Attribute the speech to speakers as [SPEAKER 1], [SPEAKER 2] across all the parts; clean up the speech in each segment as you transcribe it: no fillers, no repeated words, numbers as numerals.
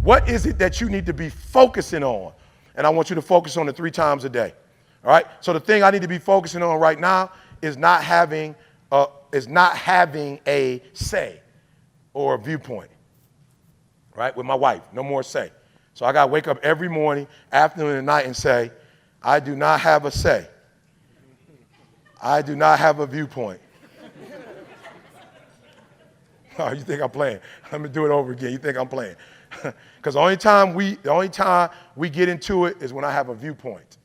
[SPEAKER 1] What is it that you need to be focusing on? And I want you to focus on it 3 times a day. All right? So the thing I need to be focusing on right now is not having a say or a viewpoint. Right? With my wife. No more say. So I got to wake up every morning, afternoon, and night and say, I do not have a say. I do not have a viewpoint. Oh, you think I'm playing? Let me do it over again. You think I'm playing? Because the only time we get into it is when I have a viewpoint.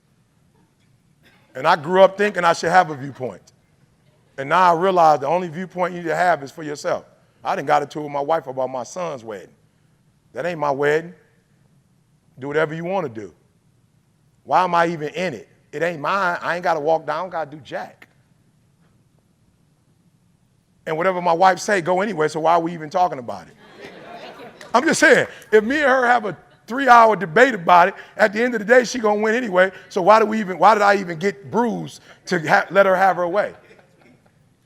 [SPEAKER 1] And I grew up thinking I should have a viewpoint. And now I realize the only viewpoint you need to have is for yourself. I done got into it with my wife about my son's wedding. That ain't my wedding. Do whatever you want to do. Why am I even in it? It ain't mine. I ain't got to walk down. I got to do jack. And whatever my wife say, go anyway, so why are we even talking about it? I'm just saying, if me and her have a 3-hour debate about it, at the end of the day, she going to win anyway, so why did I even get bruised to let her have her way?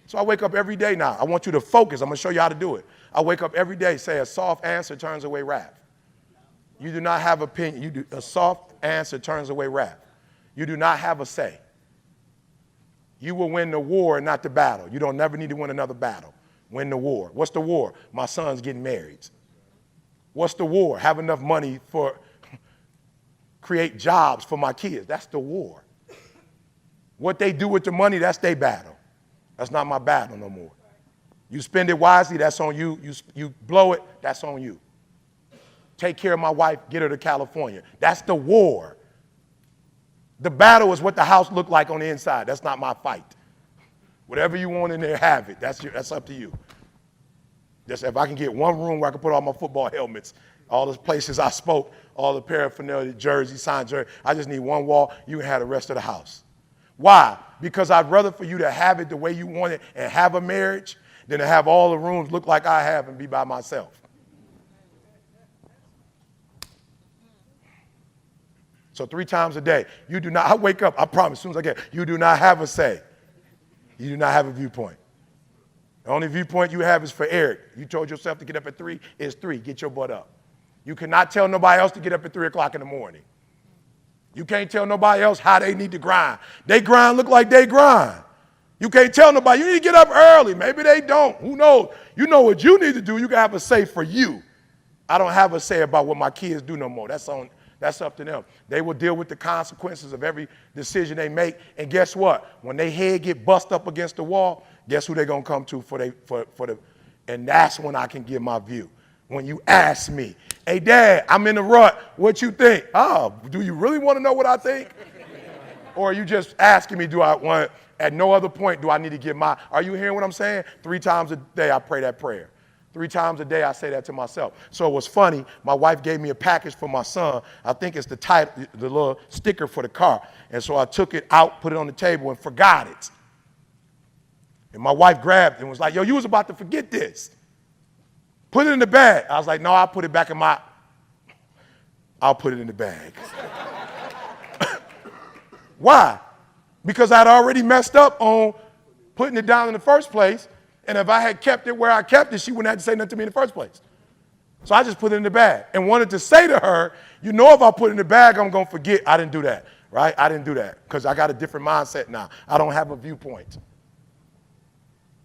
[SPEAKER 1] So I wake up every day now. I want you to focus. I'm going to show you how to do it. I wake up every day, say a soft answer turns away wrath. You do not have opinion. A soft answer turns away wrath. You do not have a say. You will win the war and not the battle. You don't never need to win another battle. Win the war. What's the war? My son's getting married. What's the war? Have enough money for create jobs for my kids. That's the war. What they do with the money, that's their battle. That's not my battle no more. You spend it wisely, that's on you. You blow it, that's on you. Take care of my wife, get her to California. That's the war. The battle is what the house looked like on the inside. That's not my fight. Whatever you want in there, have it. That's up to you. Just if I can get one room where I can put all my football helmets, all the places I spoke, all the paraphernalia, jersey, signed jersey. I just need one wall. You can have the rest of the house. Why? Because I'd rather for you to have it the way you want it and have a marriage than to have all the rooms look like I have and be by myself. So 3 times a day. You do not, I wake up, I promise, as soon as I get, you do not have a say. You do not have a viewpoint. The only viewpoint you have is for Eric. You told yourself to get up at 3, it's 3. Get your butt up. You cannot tell nobody else to get up at 3 o'clock in the morning. You can't tell nobody else how they need to grind. They grind look like they grind. You can't tell nobody, you need to get up early. Maybe they don't. Who knows? You know what you need to do. You can have a say for you. I don't have a say about what my kids do no more. That's up to them. They will deal with the consequences of every decision they make. And guess what? When their head get bust up against the wall, guess who they're going to come to and that's when I can give my view. When you ask me, hey, Dad, I'm in the rut. What you think? Oh, do you really want to know what I think? Or are you just asking me, at no other point do I need to give are you hearing what I'm saying? 3 times a day I pray that prayer. 3 times a day I say that to myself. So it was funny. My wife gave me a package for my son. I think it's the little sticker for the car. And so I took it out, put it on the table, and forgot it. And my wife grabbed it and was like, yo, you was about to forget this. Put it in the bag. I was like, no, I'll put it back in I'll put it in the bag. Why? Because I'd already messed up on putting it down in the first place. And if I had kept it where I kept it, she wouldn't have to say nothing to me in the first place. So I just put it in the bag and wanted to say to her, you know, if I put it in the bag, I'm going to forget. I didn't do that, right? I didn't do that because I got a different mindset now. I don't have a viewpoint.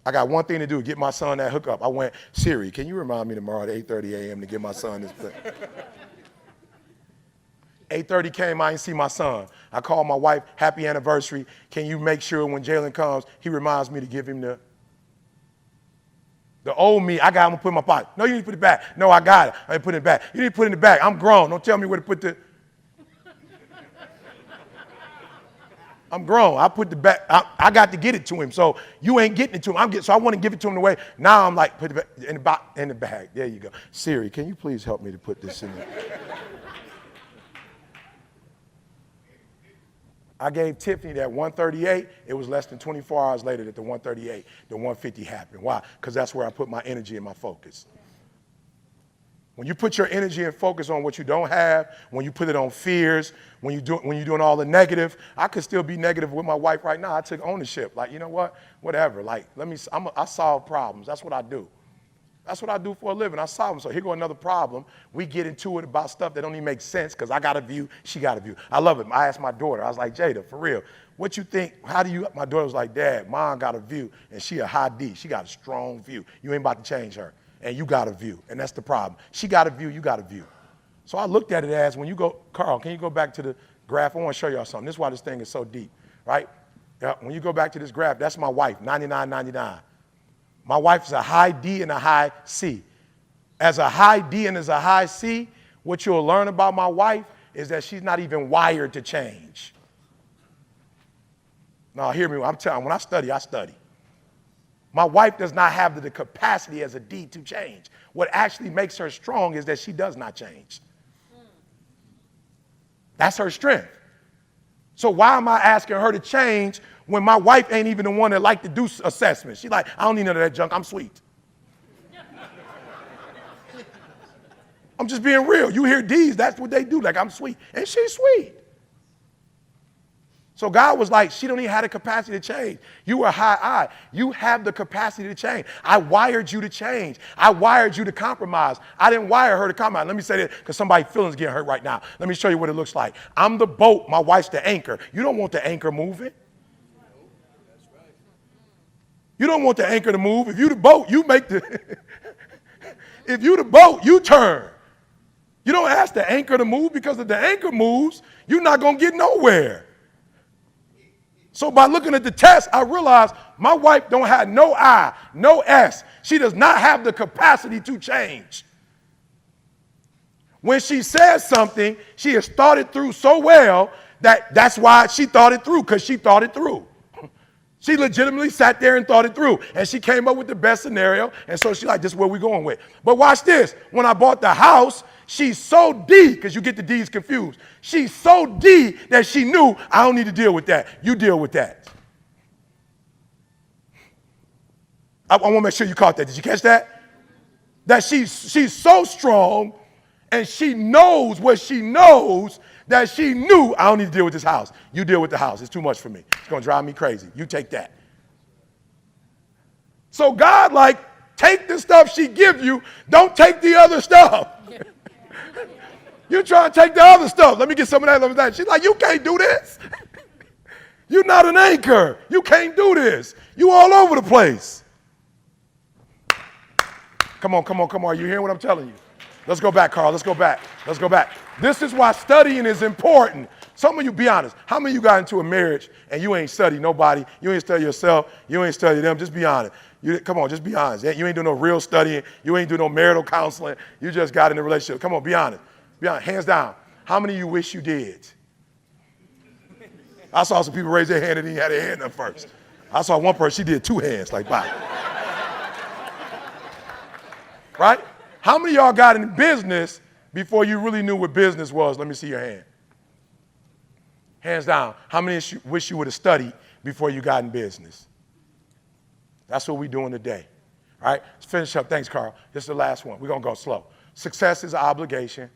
[SPEAKER 1] I got one thing to do, get my son that hookup. I went, Siri, can you remind me tomorrow at 8:30 a.m. to get my son this thing? 8:30 came, I didn't see my son. I called my wife, happy anniversary. Can you make sure when Jalen comes, he reminds me to give him the old me, I got him to put in my pocket. No, you need to put it back. No, I got it. I need to put it back. You need to put it in the bag. I'm grown. Don't tell me where to put I'm grown. I put the back. I got to get it to him. So you ain't getting it to him. So I want to give it to him the way. Now I'm like, put it back in the bag. There you go. Siri, can you please help me to put this in there? I gave Tiffany that 138. It was less than 24 hours later that the 138, the 150 happened. Why? Because that's where I put my energy and my focus. When you put your energy and focus on what you don't have, when you put it on fears, when you're doing all the negative, I could still be negative with my wife right now. I took ownership. Like, you know what? Whatever. Like, I solve problems. That's what I do. That's what I do for a living. I solve them. So here go another problem. We get into it about stuff that don't even make sense because I got a view, she got a view. I love it. I asked my daughter, I was like, Jada, for real, what you think, how do you, my daughter was like, Dad, Mom got a view and she a high D. She got a strong view. You ain't about to change her. And you got a view. And that's the problem. She got a view, you got a view. So I looked at it as when you go, Carl, can you go back to the graph? I want to show y'all something. This is why this thing is so deep, right? Yeah, when you go back to this graph, that's my wife, 99.99. My wife is a high D and a high C. As a high D and as a high C, what you'll learn about my wife is that she's not even wired to change. Now, hear me. I'm telling you, when I study, I study. My wife does not have the capacity as a D to change. What actually makes her strong is that she does not change. That's her strength. So why am I asking her to change when my wife ain't even the one that like to do assessments? She's like, I don't need none of that junk. I'm sweet. I'm just being real. You hear D's, that's what they do. Like, I'm sweet. And she's sweet. So God was like, she don't even have the capacity to change. You were high I. You have the capacity to change. I wired you to change. I wired you to compromise. I didn't wire her to compromise. Let me say that because somebody's feelings getting hurt right now. Let me show you what it looks like. I'm the boat. My wife's the anchor. You don't want the anchor moving. You don't want the anchor to move. If you the boat, you make the, if you the boat, you turn. You don't ask the anchor to move because if the anchor moves, you're not going to get nowhere. So by looking at the test, I realized my wife don't have no I, no S. She does not have the capacity to change. When she says something, she has thought it through so well that's why she thought it through, because she thought it through. She legitimately sat there and thought it through. And she came up with the best scenario. And so she's like, this is where we're going with. But watch this. When I bought the house, she's so D, because you get the D's confused. She's so D that she knew, I don't need to deal with that. You deal with that. I want to make sure you caught that. Did you catch that? That she's so strong and she knows what she knows that she knew, I don't need to deal with this house. You deal with the house. It's too much for me. It's going to drive me crazy. You take that. So God, like, take the stuff she gives you. Don't take the other stuff. You try to take the other stuff. Let me get some of that. Let me that. She's like, you can't do this. You're not an anchor. You can't do this. You all over the place. Come on. Are you hearing what I'm telling you? Let's go back, Carl. Let's go back. This is why studying is important. Some of you, be honest, how many of you got into a marriage and you ain't studied nobody, you ain't studied yourself, you ain't studied them? Just be honest. Come on, just be honest. You ain't doing no real studying. You ain't doing no marital counseling. You just got in a relationship. Come on, be honest. Be honest. Hands down. How many of you wish you did? I saw some people raise their hand and didn't have their hand up first. I saw one person, she did two hands, like, bye. Right? How many of y'all got in business before you really knew what business was? Let me see your hand. Hands down. How many of you wish you would have studied before you got in business? That's what we're doing today. All right? Let's finish up. Thanks, Carl. This is the last one. We're going to go slow. Success is an obligation.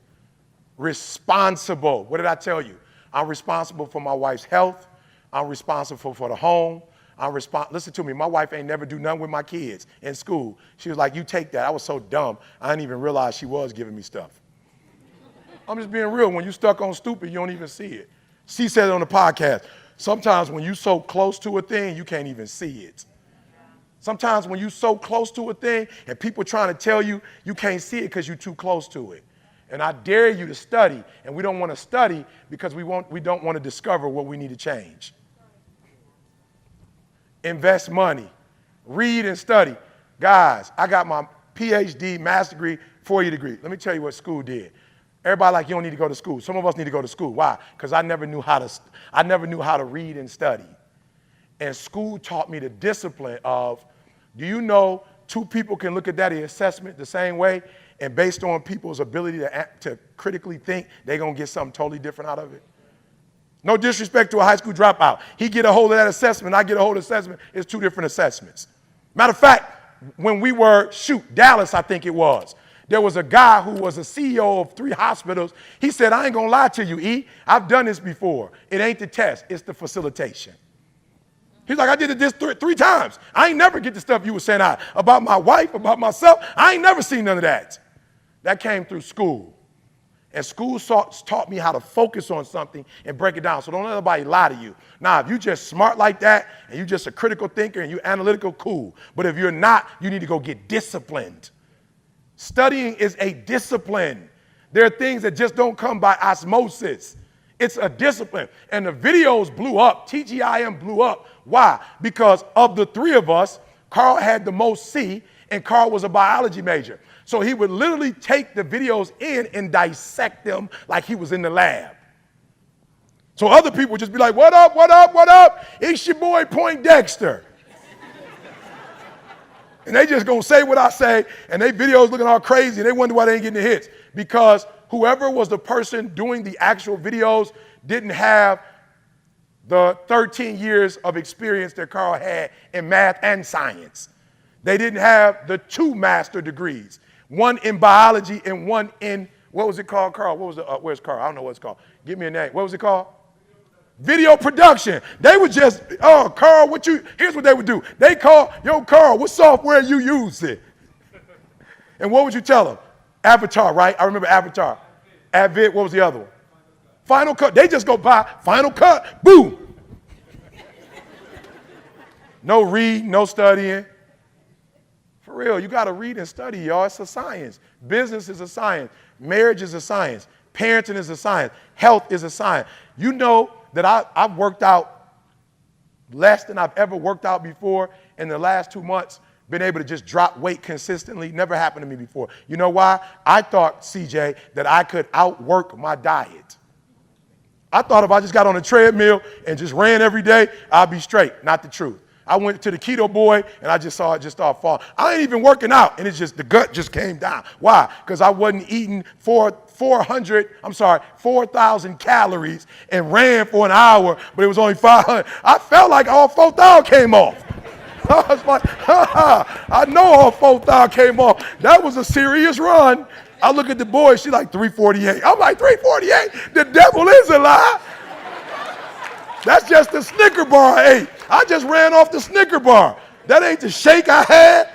[SPEAKER 1] Responsible. What did I tell you? I'm responsible for my wife's health. I'm responsible for the home. Listen to me. My wife ain't never do nothing with my kids in school. She was like, you take that. I was so dumb. I didn't even realize she was giving me stuff. I'm just being real. When you stuck on stupid, you don't even see it. She said it on the podcast. Sometimes when you're so close to a thing, you can't even see it. Sometimes when you're so close to a thing and people trying to tell you, you can't see it because you're too close to it. And I dare you to study. And we don't want to study because we don't want to discover what we need to change. Invest money. Read and study. Guys, I got my PhD, master's degree, 4-year degree. Let me tell you what school did. Everybody like, you don't need to go to school. Some of us need to go to school. Why? Because I never knew how to read and study. And school taught me the discipline of, do you know 2 people can look at that assessment the same way, and based on people's ability to critically think, they're going to get something totally different out of it? No disrespect to a high school dropout. He get a hold of that assessment, I get a hold of the assessment. It's 2 different assessments. Matter of fact, when we were, Dallas, I think it was, there was a guy who was a CEO of 3 hospitals. He said, I ain't going to lie to you, E. I've done this before. It ain't the test. It's the facilitation. He's like, I did this three times. I ain't never get the stuff you were saying about my wife, about myself. I ain't never seen none of that. That came through school. And school taught me how to focus on something and break it down. So don't let anybody lie to you. Now, if you just smart like that and you just a critical thinker and you analytical, cool. But if you're not, you need to go get disciplined. Studying is a discipline. There are things that just don't come by osmosis. It's a discipline. And the videos blew up. TGIM blew up. Why? Because of the three of us, Carl had the most C, and Carl was a biology major. So he would literally take the videos in and dissect them like he was in the lab. So other people would just be like, what up, what up, what up? It's your boy Poindexter. And they just gonna say what I say, and they videos looking all crazy, and they wonder why they ain't getting the hits. Because whoever was the person doing the actual videos didn't have the 13 years of experience that Carl had in math and science. They didn't have the 2 master degrees, one in biology and one in, what was it called, Carl? What was where's Carl? I don't know what it's called. Give me a name. What was it called? Video production. They would just, oh, Carl, here's what they would do. They call, yo, Carl, what software you using? And what would you tell them? Avatar, right? I remember Avatar. Advid, what was the other one? Final Cut. They just go by Final Cut, boom. No reading, no studying. For real, you got to read and study, y'all. It's a science. Business is a science. Marriage is a science. Parenting is a science. Health is a science. You know that I've worked out less than I've ever worked out before in the last 2 months, been able to just drop weight consistently. Never happened to me before. You know why? I thought, CJ, that I could outwork my diet. I thought if I just got on a treadmill and just ran every day, I'd be straight. Not the truth. I went to the keto boy and I just saw it just start falling. I ain't even working out and it's just, the gut just came down. Why? Because I wasn't eating 4,000 calories and ran for an hour, but it was only 500. I felt like all 4,000 came off. I was like, I know all 4,000 came off. That was a serious run. I look at the boy, she's like 348. I'm like, 348? The devil is a lie. That's just the Snicker bar I ate. I just ran off the Snicker bar. That ain't the shake I had.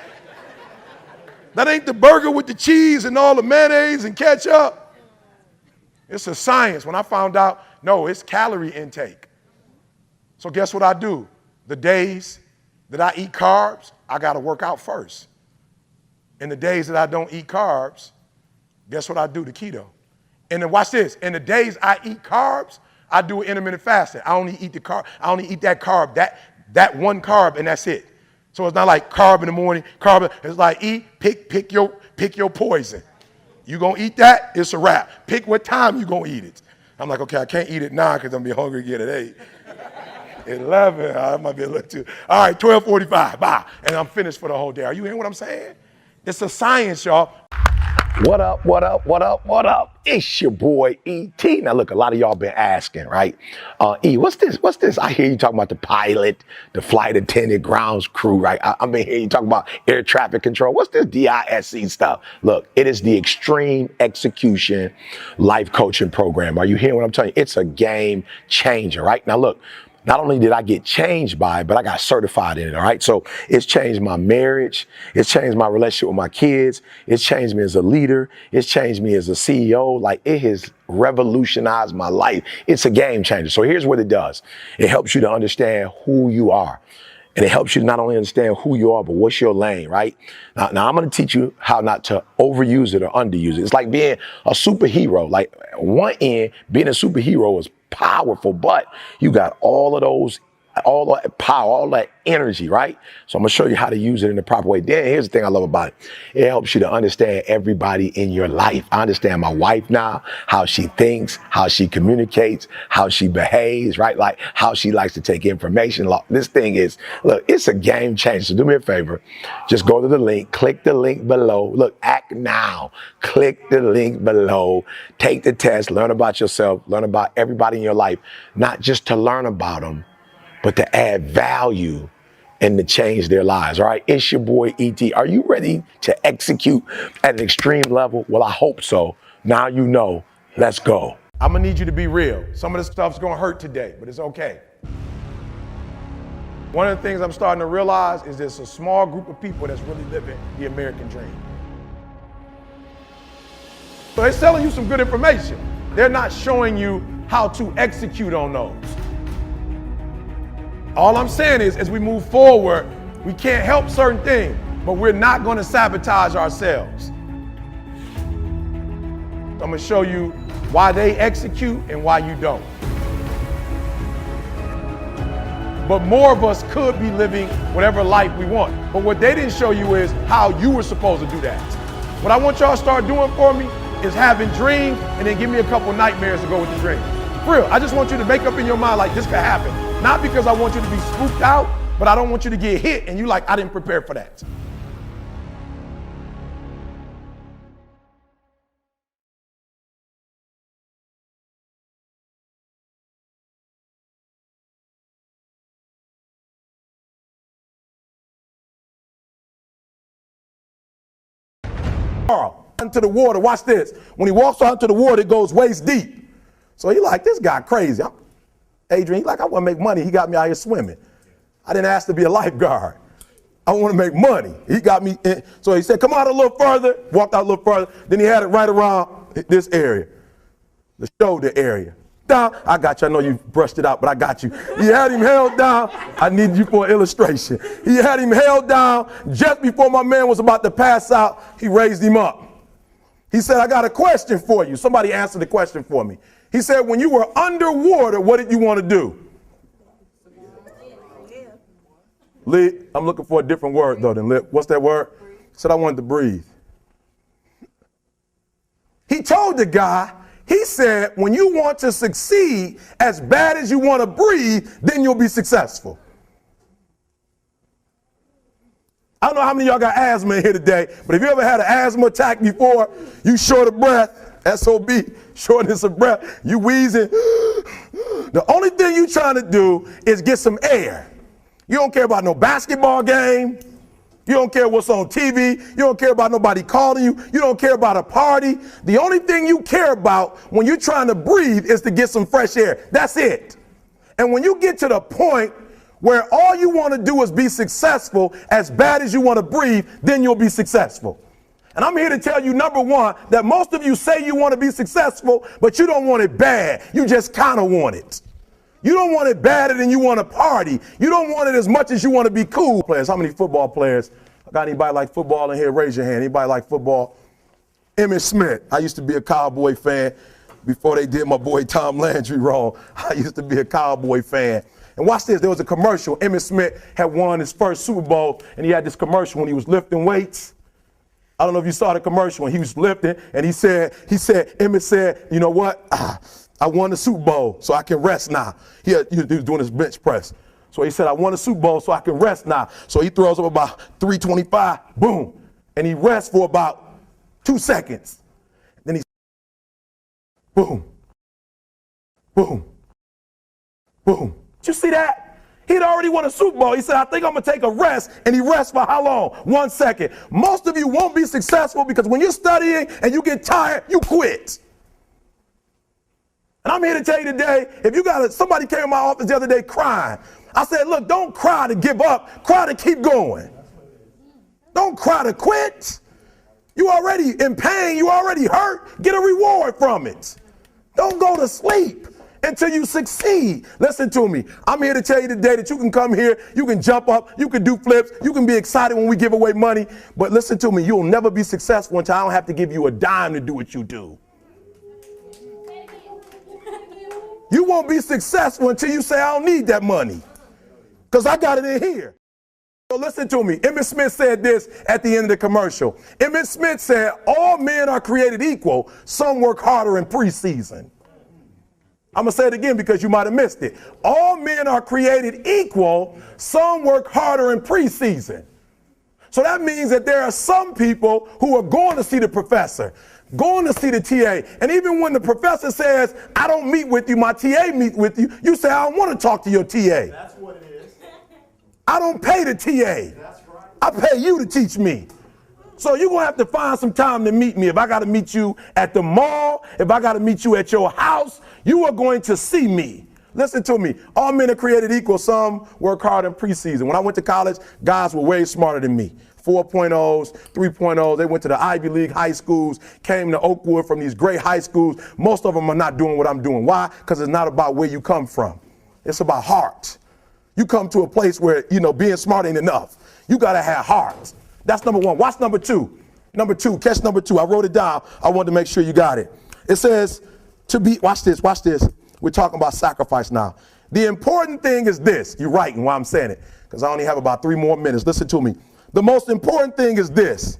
[SPEAKER 1] That ain't the burger with the cheese and all the mayonnaise and ketchup. It's a science. When I found out, no, it's calorie intake. So guess what I do? The days that I eat carbs, I got to work out first. And the days that I don't eat carbs, guess what I do? The keto. And then watch this. In the days I eat carbs, I do intermittent fasting. I only eat that carb, that one carb, and that's it. So it's not like carb in the morning, carb. It's like pick your poison. You gonna eat that? It's a wrap. Pick what time you gonna eat it. I'm like, okay, I can't eat it now because I'm gonna be hungry again at 8. 11, I might be a little too. All right, 12:45, bye, and I'm finished for the whole day. Are you hearing what I'm saying? It's a science, y'all.
[SPEAKER 2] What up, what up, what up, what up? It's your boy, E.T. Now, look, a lot of y'all been asking, right? E, what's this? What's this? I hear you talking about the pilot, the flight attendant, grounds crew, right? I mean, hear you talking about air traffic control. What's this DISC stuff? Look, it is the Extreme Execution Life Coaching Program. Are you hearing what I'm telling you? It's a game changer, right? Now, look. Not only did I get changed by it, but I got certified in it, all right? So it's changed my marriage. It's changed my relationship with my kids. It's changed me as a leader. It's changed me as a CEO. Like, it has revolutionized my life. It's a game changer. So here's what it does. It helps you to understand who you are. And it helps you to not only understand who you are, but what's your lane, right? Now I'm going to teach you how not to overuse it or underuse it. It's like being a superhero. Like, one end, being a superhero is powerful, but you got all of those, all that power, all that energy, right? So I'm gonna show you how to use it in the proper way. Then here's the thing I love about it. It helps you to understand everybody in your life. I understand my wife now, how she thinks, how she communicates, how she behaves, right? Like how she likes to take information. This thing is, look, it's a game changer. So do me a favor. Just go to the link, click the link below. Look, act now. Click the link below. Take the test, learn about yourself, learn about everybody in your life, not just to learn about them, but to add value and to change their lives, all right? It's your boy, E.T. Are you ready to execute at an extreme level? Well, I hope so. Now you know. Let's go.
[SPEAKER 1] I'm gonna need you to be real. Some of this stuff's gonna hurt today, but it's okay. One of the things I'm starting to realize is there's a small group of people that's really living the American dream. So they're selling you some good information. They're not showing you how to execute on those. All I'm saying is, as we move forward, we can't help certain things, but we're not going to sabotage ourselves. I'm going to show you why they execute and why you don't. But more of us could be living whatever life we want. But what they didn't show you is how you were supposed to do that. What I want y'all to start doing for me is having dreams and then give me a couple nightmares to go with the dreams. For real, I just want you to make up in your mind like this could happen. Not because I want you to be spooked out, but I don't want you to get hit and you like, I didn't prepare for that. Into the water, watch this. When he walks out into the water, it goes waist deep. So he like, this guy crazy. Adrian, he like, I want to make money. He got me out here swimming. I didn't ask to be a lifeguard. I want to make money. He got me in. So he said, come out a little further, walked out a little further. Then he had it right around this area, the shoulder area. Down, I got you. I know you brushed it out, but I got you. He had him held down. I need you for an illustration. He had him held down just before my man was about to pass out. He raised him up. He said, I got a question for you. Somebody answer the question for me. He said, when you were underwater, what did you want to do? Lee, I'm looking for a different word though than lip. What's that word? He said, I wanted to breathe. He told the guy, he said, when you want to succeed as bad as you want to breathe, then you'll be successful. I don't know how many of y'all got asthma in here today, but if you ever had an asthma attack before, you short of breath, SOB, shortness of breath, you wheezing. The only thing you trying to do is get some air. You don't care about no basketball game. You don't care what's on TV. You don't care about nobody calling you. You don't care about a party. The only thing you care about when you're trying to breathe is to get some fresh air. That's it. And when you get to the point where all you want to do is be successful as bad as you want to breathe, then you'll be successful. And I'm here to tell you, number one, that most of you say you want to be successful, but you don't want it bad. You just kind of want it. You don't want it badder than you want to party. You don't want it as much as you want to be cool. Players, how many football players? I got anybody like football in here? Raise your hand. Anybody like football? Emmitt Smith. I used to be a Cowboy fan before they did my boy Tom Landry wrong. I used to be a Cowboy fan. And watch this, there was a commercial. Emmitt Smith had won his first Super Bowl, and he had this commercial when he was lifting weights. I don't know if you saw the commercial when he was lifting, and Emmitt said, you know what? I won the Super Bowl, so I can rest now. He was doing his bench press. So he said, I won the Super Bowl, so I can rest now. So he throws up about 325, boom, and he rests for about 2 seconds. Then he, boom, boom, boom. Did you see that? He'd already won a Super Bowl. He said, I think I'm going to take a rest. And he rests for how long? 1 second. Most of you won't be successful because when you're studying and you get tired, you quit. And I'm here to tell you today, if you got somebody came in my office the other day crying. I said, look, don't cry to give up. Cry to keep going. Don't cry to quit. You already in pain. You already hurt. Get a reward from it. Don't go to sleep until you succeed. Listen to me. I'm here to tell you today that you can come here, you can jump up, you can do flips, you can be excited when we give away money. But listen to me, you'll never be successful until I don't have to give you a dime to do what you do. You won't be successful until you say, I don't need that money because I got it in here. So listen to me. Emmitt Smith said this at the end of the commercial. Emmitt Smith said, all men are created equal. Some work harder in preseason. I'm going to say it again because you might have missed it. All men are created equal. Some work harder in preseason. So that means that there are some people who are going to see the professor, going to see the TA. And even when the professor says, I don't meet with you, my TA meets with you, you say, I don't want to talk to your TA.
[SPEAKER 3] That's what it is.
[SPEAKER 1] I don't pay the TA.
[SPEAKER 3] That's right.
[SPEAKER 1] I pay you to teach me. So you're going to have to find some time to meet me. If I got to meet you at the mall, if I got to meet you at your house, you are going to see me. Listen to me. All men are created equal. Some work hard in preseason. When I went to college, guys were way smarter than me. 4.0s, 3.0s. They went to the Ivy League high schools, came to Oakwood from these great high schools. Most of them are not doing what I'm doing. Why? Because it's not about where you come from. It's about heart. You come to a place where, being smart ain't enough. You got to have heart. That's number one. Watch number two. Number two, catch number two. I wrote it down. I wanted to make sure you got it. It says watch this. We're talking about sacrifice now. The important thing is this. You're writing while I'm saying it, because I only have about 3 more minutes. Listen to me. The most important thing is this: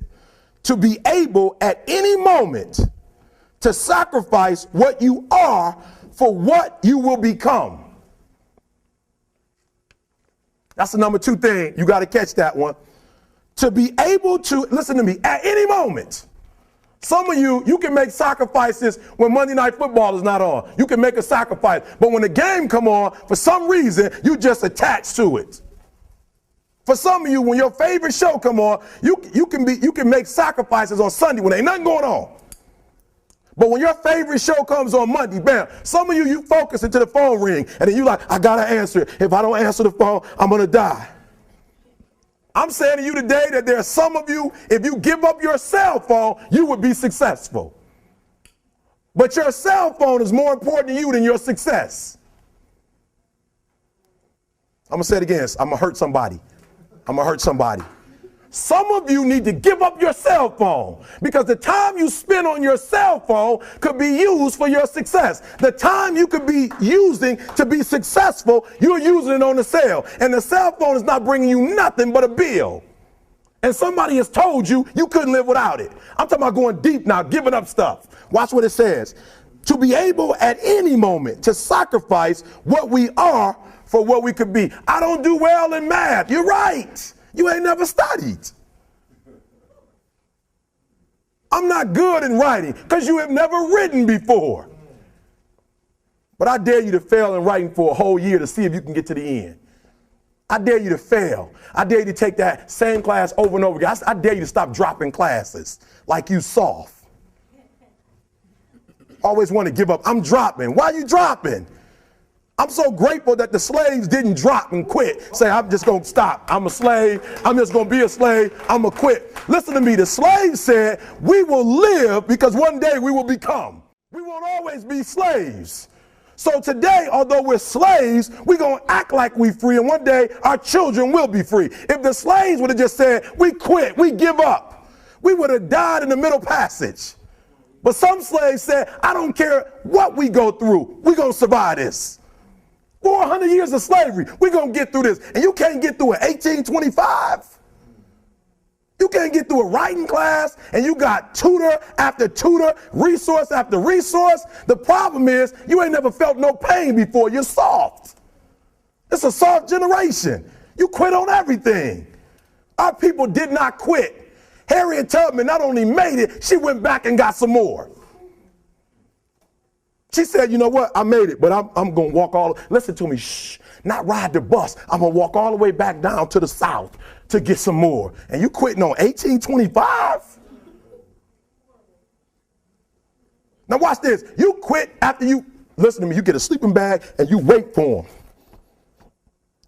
[SPEAKER 1] to be able at any moment to sacrifice what you are for what you will become. That's the number 2 thing. You got to catch that one. To be able to, listen to me, at any moment. Some of you can make sacrifices when Monday Night Football is not on. You can make a sacrifice. But when the game come on, for some reason, you just attach to it. For some of you, when your favorite show come on, you can make sacrifices on Sunday when ain't nothing going on. But when your favorite show comes on Monday, bam, some of you focus until the phone ring, and then you like, I gotta answer it. If I don't answer the phone, I'm gonna die. I'm saying to you today that there are some of you, if you give up your cell phone, you would be successful. But your cell phone is more important to you than your success. I'm going to say it again. I'm going to hurt somebody. Some of you need to give up your cell phone, because the time you spend on your cell phone could be used for your success. The time you could be using to be successful, you're using it on the cell. And the cell phone is not bringing you nothing but a bill. And somebody has told you you couldn't live without it. I'm talking about going deep now, giving up stuff. Watch what it says. To be able at any moment to sacrifice what we are for what we could be. I don't do well in math. You're right. You ain't never studied. I'm not good in writing because you have never written before. But I dare you to fail in writing for a whole year to see if you can get to the end. I dare you to fail. I dare you to take that same class over and over again. I dare you to stop dropping classes like you soft. Always want to give up. I'm dropping. Why are you dropping? I'm so grateful that the slaves didn't drop and quit. Say, I'm just going to stop. I'm a slave. I'm just going to be a slave. I'm going to quit. Listen to me. The slaves said, we will live because one day we will become. We won't always be slaves. So today, although we're slaves, we're going to act like we're free, and one day our children will be free. If the slaves would have just said, we quit, we give up, we would have died in the middle passage. But some slaves said, I don't care what we go through, we're going to survive this. 400 years of slavery, we're going to get through this. And you can't get through it 1825. You can't get through a writing class, and you got tutor after tutor, resource after resource. The problem is you ain't never felt no pain before. You're soft. It's a soft generation. You quit on everything. Our people did not quit. Harriet Tubman not only made it, she went back and got some more. She said, you know what, I made it, but I'm going to walk listen to me, not ride the bus. I'm going to walk all the way back down to the South to get some more. And you quitting on 1825? Now watch this. You quit after listen to me, you get a sleeping bag and you wait for them.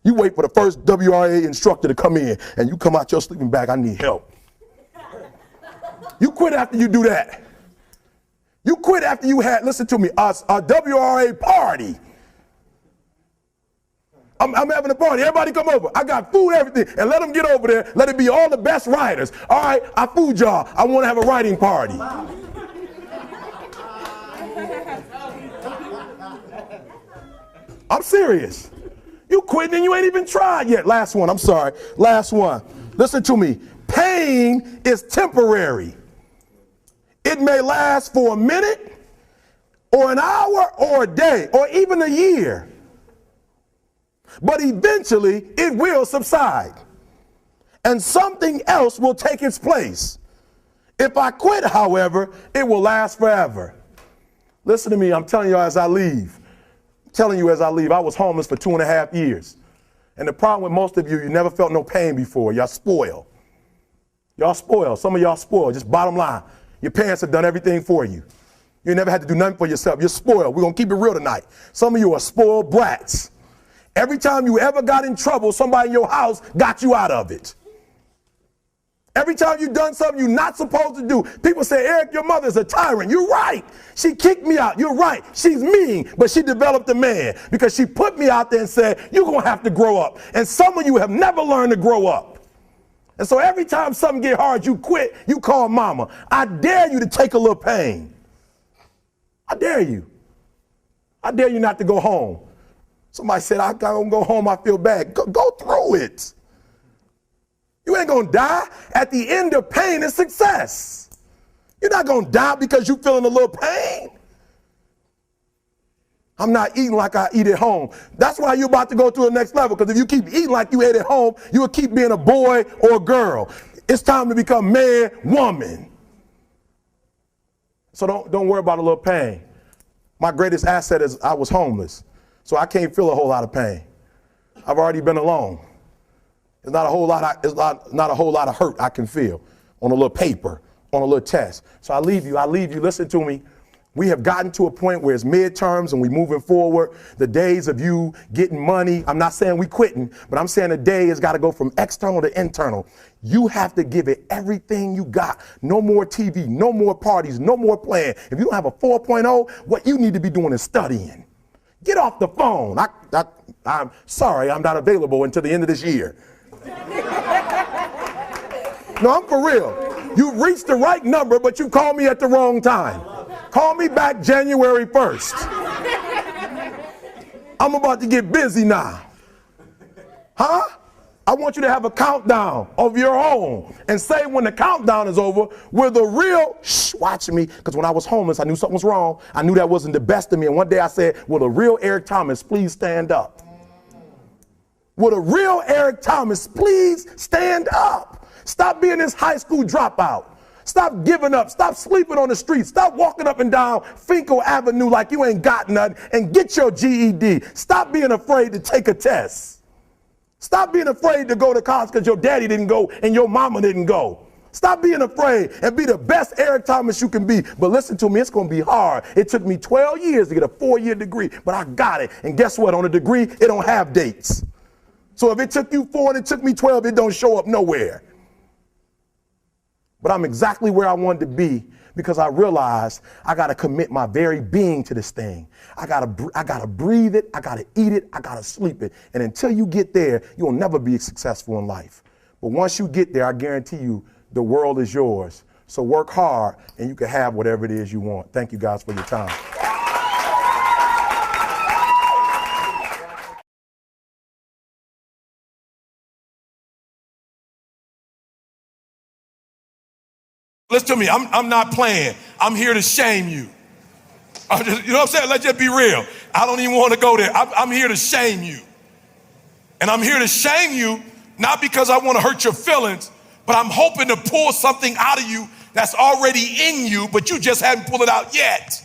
[SPEAKER 1] You wait for the first WRA instructor to come in, and you come out your sleeping bag, I need help. You quit after you do that. You quit after you had, listen to me, a WRA party. I'm having a party. Everybody come over. I got food, everything. And let them get over there. Let it be all the best writers. All right, I fooled y'all. I want to have a writing party. I'm serious. You quitting and you ain't even tried yet. Last one. I'm sorry. Last one. Listen to me. Pain is temporary. It may last for a minute or an hour or a day or even a year. But eventually it will subside and something else will take its place. If I quit, however, it will last forever. Listen to me. I'm telling you as I leave. I was homeless for 2.5 years. And the problem with most of you never felt no pain before. Y'all spoiled. Y'all spoiled. Some of y'all spoiled. Just bottom line. Your parents have done everything for you. You never had to do nothing for yourself. You're spoiled. We're going to keep it real tonight. Some of you are spoiled brats. Every time you ever got in trouble, somebody in your house got you out of it. Every time you've done something you're not supposed to do, people say, Eric, your mother's a tyrant. You're right. She kicked me out. You're right. She's mean, but she developed a man because she put me out there and said, you're going to have to grow up. And some of you have never learned to grow up. And so every time something get hard, you quit, you call mama. I dare you to take a little pain. I dare you. I dare you not to go home. Somebody said, I gotta go home, I feel bad. Go through it. You ain't gonna die. At the end of pain is success. You're not gonna die because you're feeling a little pain. I'm not eating like I eat at home. That's why you're about to go to the next level, because if you keep eating like you ate at home, you will keep being a boy or a girl. It's time to become man, woman. So don't worry about a little pain. My greatest asset is I was homeless, so I can't feel a whole lot of pain. I've already been alone. It's not a whole lot of hurt I can feel on a little paper, on a little test. So I leave you, listen to me. We have gotten to a point where it's midterms and we're moving forward. The days of you getting money, I'm not saying we quitting, but I'm saying the day has got to go from external to internal. You have to give it everything you got. No more TV, no more parties, no more playing. If you don't have a 4.0, what you need to be doing is studying. Get off the phone. I'm sorry, I'm not available until the end of this year. No, I'm for real. You reached the right number, but you called me at the wrong time. Call me back January 1st. I'm about to get busy now. Huh? I want you to have a countdown of your own and say when the countdown is over, we're the real, watch me, because when I was homeless, I knew something was wrong. I knew that wasn't the best of me. And one day I said, will the real Eric Thomas please stand up? Will the real Eric Thomas please stand up? Stop being this high school dropout. Stop giving up. Stop sleeping on the streets. Stop walking up and down Finkel Avenue like you ain't got nothing, and get your GED. Stop being afraid to take a test. Stop being afraid to go to college because your daddy didn't go and your mama didn't go. Stop being afraid and be the best Eric Thomas you can be. But listen to me, it's going to be hard. It took me 12 years to get a 4-year degree, but I got it. And guess what? On a degree, it don't have dates. So if it took you 4 and it took me 12, it don't show up nowhere. But I'm exactly where I wanted to be because I realized I got to commit my very being to this thing. I got to breathe it. I got to eat it. I got to sleep it. And until you get there, you'll never be successful in life. But once you get there, I guarantee you the world is yours. So work hard and you can have whatever it is you want. Thank you guys for your time. Listen to me, I'm not playing. I'm here to shame you. You know what I'm saying? Let's just be real. I don't even want to go there. I'm here to shame you. And I'm here to shame you, not because I want to hurt your feelings, but I'm hoping to pull something out of you that's already in you, but you just haven't pulled it out yet.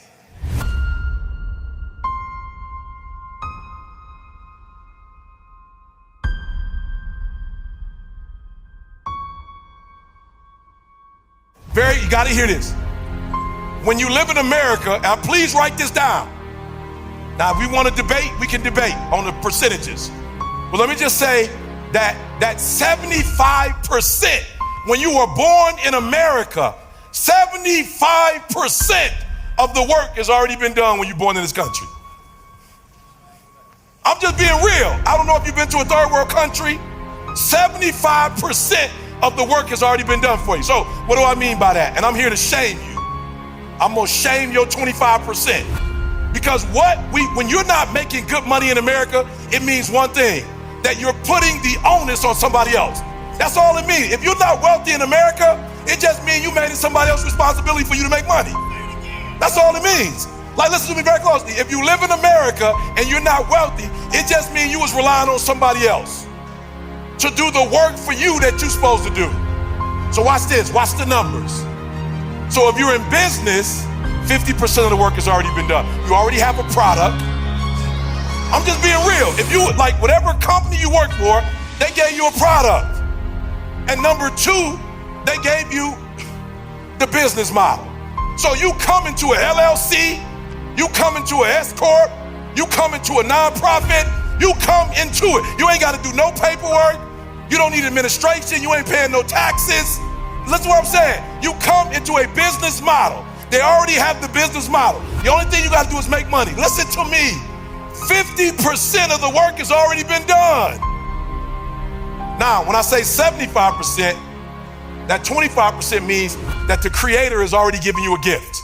[SPEAKER 1] You gotta hear this. When you live in America, and please write this down. Now, if we want to debate, we can debate on the percentages. But let me just say that 75%, when you were born in America, 75% of the work has already been done when you're born in this country. I'm just being real. I don't know if you've been to a third world country. 75% of the work has already been done for you. So what do I mean by that? And I'm here to shame you. I'm gonna shame your 25%. Because when you're not making good money in America, it means one thing, that you're putting the onus on somebody else. That's all it means. If you're not wealthy in America, it just means you made it somebody else's responsibility for you to make money. That's all it means. Like, listen to me very closely. If you live in America and you're not wealthy, it just means you was relying on somebody else to do the work for you that you're supposed to do. So watch this, watch the numbers. So if you're in business, 50% of the work has already been done. You already have a product. I'm just being real. If you, like whatever company you work for, they gave you a product. And number two, they gave you the business model. So you come into a LLC, you come into an S Corp, you come into a nonprofit, you come into it. You ain't got to do no paperwork. You don't need administration. You ain't paying no taxes. Listen to what I'm saying. You come into a business model. They already have the business model. The only thing you got to do is make money. Listen to me. 50% of the work has already been done. Now, when I say 75%, that 25% means that the creator is already giving you a gift.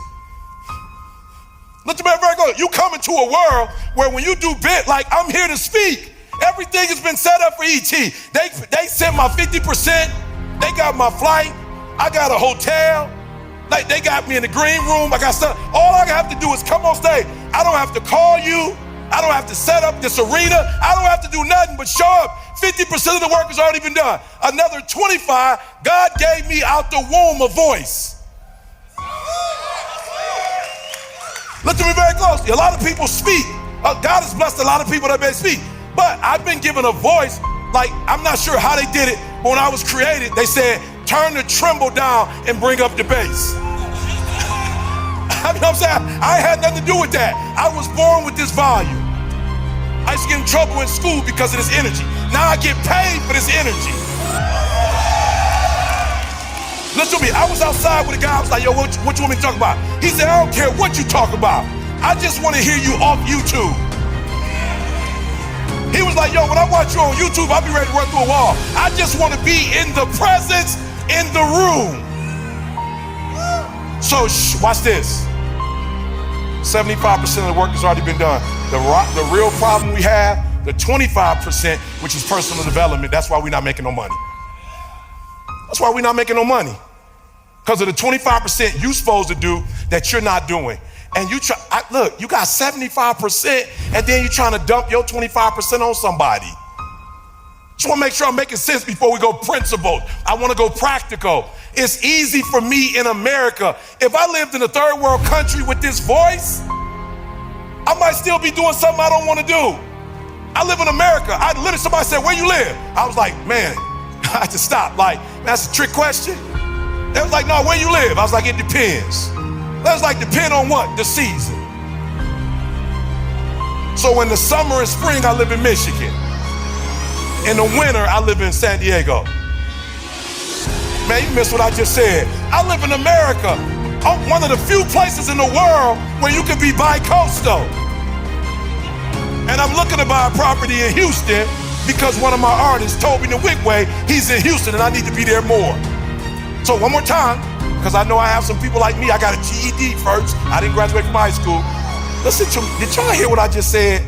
[SPEAKER 1] Listen to me very good. You come into a world where when you do bit, like I'm here to speak, everything has been set up for ET. They sent my 50%. They got my flight. I got a hotel. Like they got me in the green room. I got stuff. All I have to do is come on stage. I don't have to call you. I don't have to set up this arena. I don't have to do nothing but show up. 50% of the work has already been done. Another 25, God gave me out the womb a voice. Look to me very closely. A lot of people speak. God has blessed a lot of people that may speak. But I've been given a voice, like I'm not sure how they did it, but when I was created, they said, turn the tremble down and bring up the bass. I mean, I'm saying, I had nothing to do with that. I was born with this volume. I used to get in trouble in school because of this energy. Now I get paid for this energy. Listen to me, I was outside with a guy, I was like, yo, what you want me to talk about? He said, I don't care what you talk about. I just want to hear you off YouTube. He was like, yo, when I watch you on YouTube, I'll be ready to run through a wall. I just want to be in the presence, in the room. So watch this. 75% of the work has already been done. The real problem we have, the 25%, which is personal development, that's why we're not making no money. That's why we're not making no money. Because of the 25% you're supposed to do that you're not doing. And you look, you got 75% and then you're trying to dump your 25% on somebody. Just want to make sure I'm making sense before we go principled. I want to go practical. It's easy for me in America. If I lived in a third world country with this voice, I might still be doing something I don't want to do. I live in America. Somebody said, where you live? I was like, man, I had to stop. Like, that's a trick question. They was like, no, where you live? I was like, it depends. That was like, depend on what? The season. So in the summer and spring, I live in Michigan. In the winter, I live in San Diego. Man, you missed what I just said. I live in America. I'm one of the few places in the world where you can be bi-coastal. And I'm looking to buy a property in Houston because one of my artists told me the Wigway, he's in Houston and I need to be there more. So one more time, because I know I have some people like me, I got a GED first. I didn't graduate from high school. Listen to me, did y'all hear what I just said?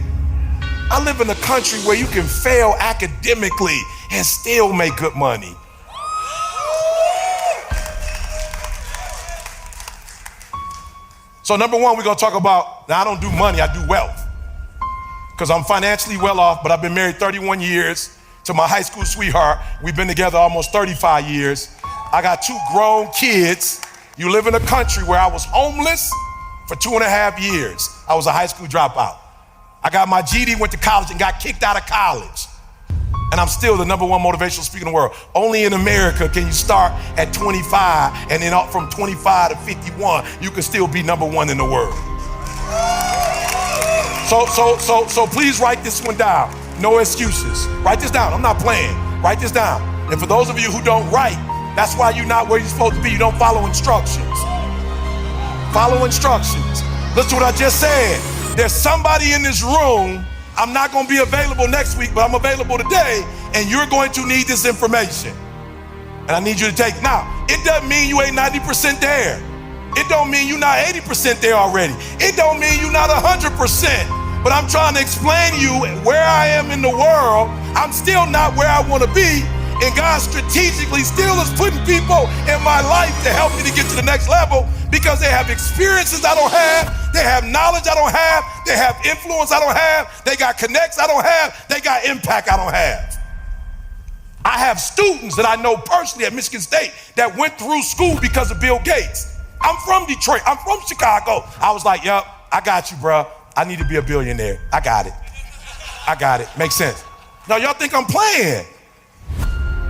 [SPEAKER 1] I live in a country where you can fail academically and still make good money. So number one, we're gonna talk about, now I don't do money, I do wealth. Because I'm financially well off, but I've been married 31 years to my high school sweetheart. We've been together almost 35 years. I got 2 grown kids. You live in a country where I was homeless for 2.5 years. I was a high school dropout. I got my GED, went to college and got kicked out of college. And I'm still the #1 motivational speaker in the world. Only in America can you start at 25 and then up from 25 to 51, you can still be #1 in the world. So please write this one down. No excuses. Write this down. I'm not playing. Write this down. And for those of you who don't write, that's why you're not where you're supposed to be. You don't follow instructions. Follow instructions. Listen to what I just said. There's somebody in this room. I'm not going to be available next week, but I'm available today, and you're going to need this information. And I need you to take it. Now, it doesn't mean you ain't 90% there. It don't mean you're not 80% there already. It don't mean you're not 100%. But I'm trying to explain to you where I am in the world. I'm still not where I want to be. And God strategically still is putting people in my life to help me to get to the next level because they have experiences I don't have. They have knowledge I don't have. They have influence I don't have. They got connects I don't have. They got impact I don't have. I have students that I know personally at Michigan State that went through school because of Bill Gates. I'm from Detroit. I'm from Chicago. I was like, yep, I got you, bro. I need to be a billionaire. I got it. I got it. Makes sense. Now, y'all think I'm playing.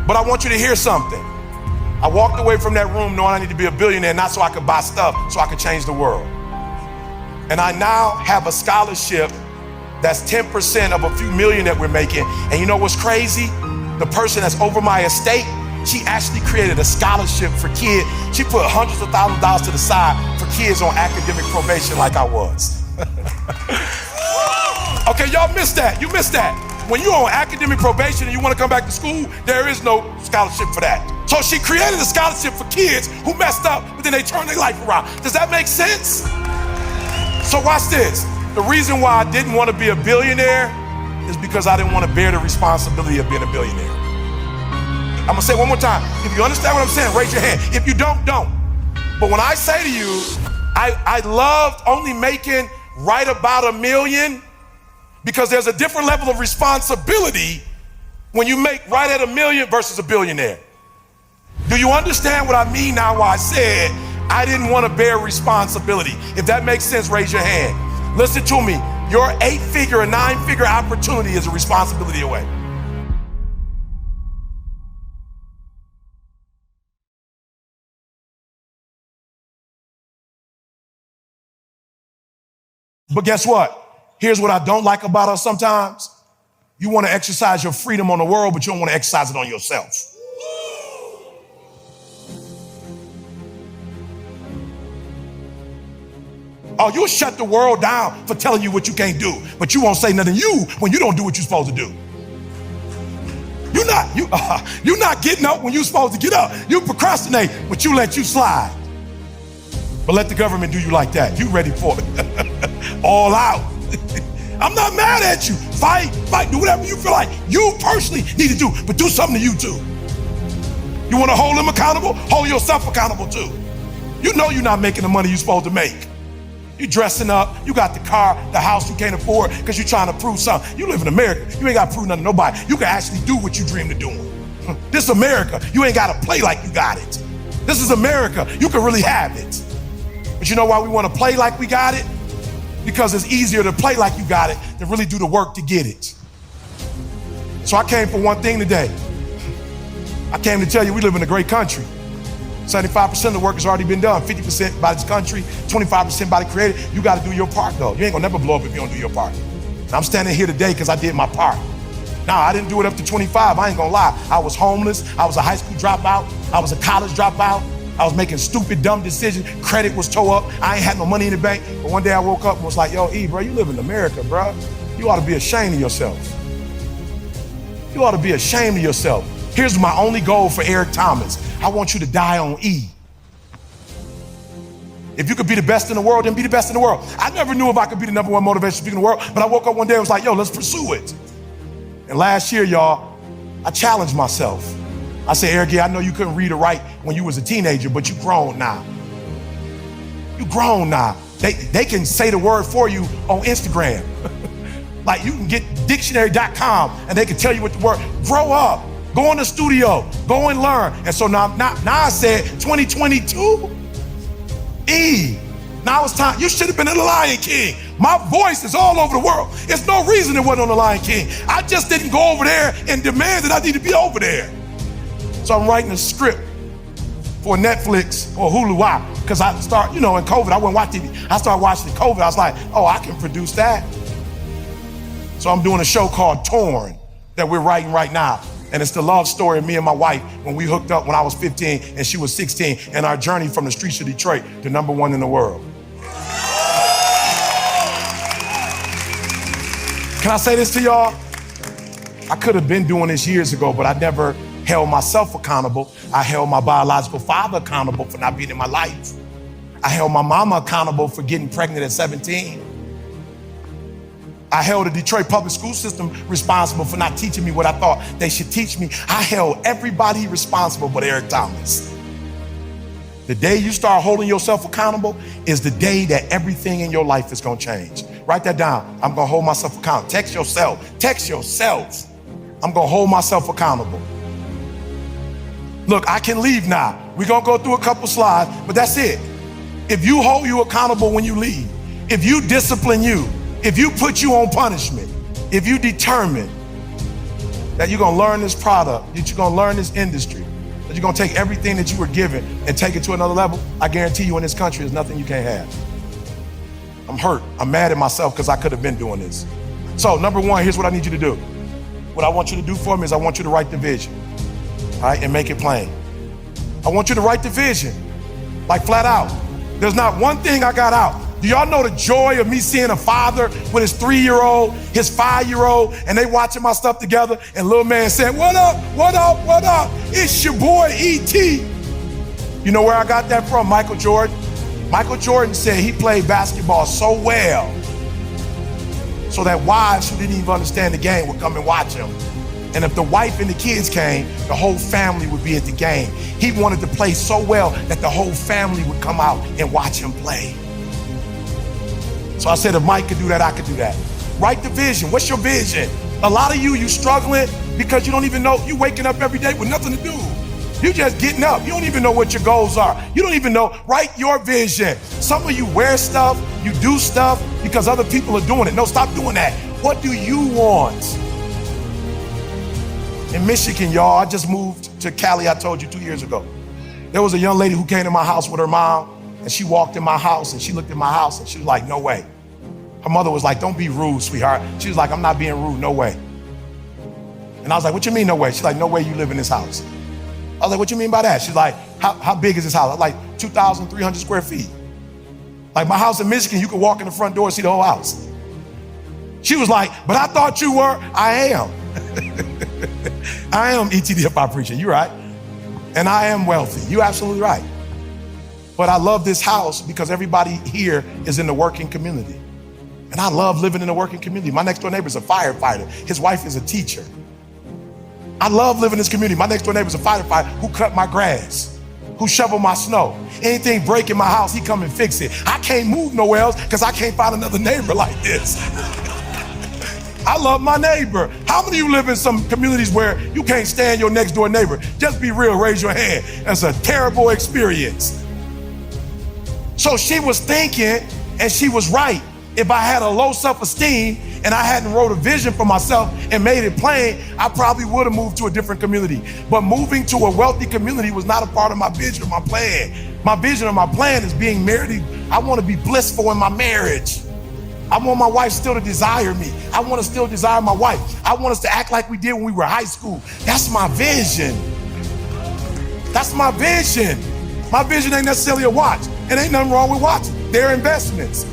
[SPEAKER 1] But I want you to hear something. I walked away from that room knowing I need to be a billionaire, not so I could buy stuff, so I could change the world. And I now have a scholarship that's 10% of a few million that we're making. And you know what's crazy? The person that's over my estate, she actually created a scholarship for kids. She put hundreds of thousands of dollars to the side for kids on academic probation like I was. Okay, y'all missed that. You missed that. When you're on academic probation and you want to come back to school, there is no scholarship for that. So she created a scholarship for kids who messed up, but then they turned their life around. Does that make sense? So watch this. The reason why I didn't want to be a billionaire is because I didn't want to bear the responsibility of being a billionaire. I'm gonna say it one more time. If you understand what I'm saying, raise your hand. If you don't, don't. But when I say to you, I loved only making right about $1 million, because there's a different level of responsibility when you make right at $1 million versus a billionaire. Do you understand what I mean now why I said I didn't want to bear responsibility? If that makes sense, raise your hand. Listen to me. Your 8-figure or 9-figure opportunity is a responsibility away. But guess what? Here's what I don't like about us sometimes. You want to exercise your freedom on the world, but you don't want to exercise it on yourself. Oh, you'll shut the world down for telling you what you can't do, but you won't say nothing to you when you don't do what you're supposed to do. You're not getting up when you're supposed to get up. You procrastinate, but you let you slide. But let the government do you like that. You ready for it. All out. I'm not mad at you. Fight, do whatever you feel like you personally need to do, but do something to you too. You want to hold them accountable? Hold yourself accountable too. You know you're not making the money you're supposed to make. You dressing up, you got the car, the house you can't afford because you're trying to prove something. You live in America, you ain't got to prove nothing to nobody. You can actually do what you dreamed of doing. This is America, you ain't got to play like you got it. This is America, you can really have it. But you know why we want to play like we got it? Because it's easier to play like you got it than really do the work to get it. So I came for one thing today. I came to tell you we live in a great country. 75% of the work has already been done. 50% by this country, 25% by the creator. You got to do your part though. You ain't gonna never blow up if you don't do your part. And I'm standing here today because I did my part. Now, I didn't do it up to 25, I ain't gonna lie. I was homeless, I was a high school dropout, I was a college dropout, I was making stupid, dumb decisions. Credit was tore up, I ain't had no money in the bank. But one day I woke up and was like, yo, E, bro, you live in America, bro. You ought to be ashamed of yourself. You ought to be ashamed of yourself. Here's my only goal for Eric Thomas. I want you to die on E. If you could be the best in the world, then be the best in the world. I never knew if I could be the #1 motivational speaker in the world, but I woke up one day and was like, yo, let's pursue it. And last year, y'all, I challenged myself. I said, Eric, I know you couldn't read or write when you was a teenager, but you grown now. You grown now. They can say the word for you on Instagram. Like you can get dictionary.com and they can tell you what the word, grow up. Go in the studio, go and learn. And so now I said 2022, E, now it's time. You should have been in The Lion King. My voice is all over the world. There's no reason it wasn't on The Lion King. I just didn't go over there and demand that I need to be over there. So I'm writing a script for Netflix or Hulu. Why? Because I start, in COVID, I wouldn't watch TV. I started watching COVID. I was like, oh, I can produce that. So I'm doing a show called Torn that we're writing right now. And it's the love story of me and my wife when we hooked up when I was 15 and she was 16, and our journey from the streets of Detroit to #1 in the world. Can I say this to y'all? I could have been doing this years ago, but I never held myself accountable. I held my biological father accountable for not being in my life. I held my mama accountable for getting pregnant at 17. I held the Detroit public school system responsible for not teaching me what I thought they should teach me. I held everybody responsible but Eric Thomas. The day you start holding yourself accountable is the day that everything in your life is gonna change. Write that down. I'm gonna hold myself accountable. Text yourself. I'm gonna hold myself accountable. Look, I can leave now. We're gonna go through a couple slides, but that's it. If you hold you accountable when you leave, if you discipline you, if you put you on punishment, if you determine that you're gonna learn this product, that you're gonna learn this industry, that you're gonna take everything that you were given and take it to another level, I guarantee you in this country there's nothing you can't have. I'm hurt. I'm mad at myself because I could have been doing this. So number one, here's what I need you to do. What I want you to do for me is I want you to write the vision, all right, and make it plain. I want you to write the vision, like flat out. There's not one thing I got out. Do y'all know the joy of me seeing a father with his 3-year-old, his 5-year-old, and they watching my stuff together, and little man saying, what up, what up, what up? It's your boy, E.T. You know where I got that from? Michael Jordan. Michael Jordan said he played basketball so well so that wives who didn't even understand the game would come and watch him. And if the wife and the kids came, the whole family would be at the game. He wanted to play so well that the whole family would come out and watch him play. So I said, if Mike could do that, I could do that. Write the vision. What's your vision? A lot of you struggling because you don't even know, you waking up every day with nothing to do. You just getting up. You don't even know what your goals are. You don't even know. Write your vision. Some of you wear stuff, you do stuff because other people are doing it. No, stop doing that. What do you want? In Michigan, y'all, I just moved to Cali, I told you 2 years ago. There was a young lady who came to my house with her mom, and she walked in my house and she looked at my house and she was like, no way. Her mother was like, don't be rude, sweetheart. She was like, I'm not being rude, no way. And I was like, what you mean, no way? She's like, no way you live in this house. I was like, what you mean by that? She's like, how big is this house? I was like, 2,300 square feet. Like my house in Michigan, you could walk in the front door and see the whole house. She was like, but I thought you were. I am. I am E.T. the hip-hop preacher, you're right. And I am wealthy, you're absolutely right. But I love this house because everybody here is in the working community. And I love living in the working community. My next door neighbor is a firefighter. His wife is a teacher. I love living in this community. My next door neighbor is a firefighter who cut my grass, who shovel my snow. Anything break in my house, he come and fix it. I can't move nowhere else because I can't find another neighbor like this. I love my neighbor. How many of you live in some communities where you can't stand your next door neighbor? Just be real, raise your hand. That's a terrible experience. So she was thinking, and she was right. If I had a low self-esteem and I hadn't wrote a vision for myself and made it plain, I probably would have moved to a different community. But moving to a wealthy community was not a part of my vision or my plan. My vision or my plan is being married. I want to be blissful in my marriage. I want my wife still to desire me. I want to still desire my wife. I want us to act like we did when we were in high school. That's my vision. That's my vision. My vision ain't necessarily a watch. It ain't nothing wrong with watches. They're investments.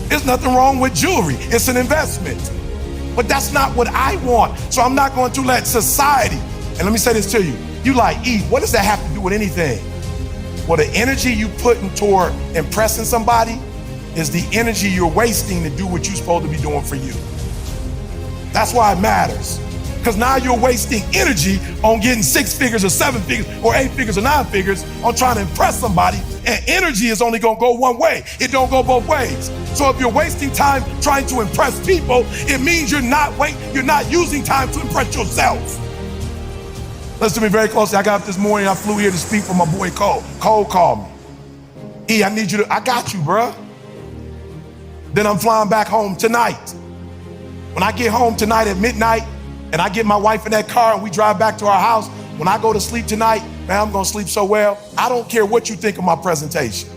[SPEAKER 1] There's nothing wrong with jewelry. It's an investment. But that's not what I want. So I'm not going to let society, and let me say this to you. You like, E, what does that have to do with anything? Well, the energy you putting toward impressing somebody is the energy you're wasting to do what you're supposed to be doing for you. That's why it matters. Because now you're wasting energy on getting 6 figures or 7 figures or 8 figures or 9 figures on trying to impress somebody, and energy is only gonna go one way. It don't go both ways. So if you're wasting time trying to impress people, it means you're not using time to impress yourself. Listen to me very closely. I got up this morning, I flew here to speak for my boy Cole. Cole called me. E, I need you to, I got you, bruh. Then I'm flying back home tonight. When I get home tonight at midnight, and I get my wife in that car and we drive back to our house, when I go to sleep tonight, man, I'm gonna sleep so well. I don't care what you think of my presentation.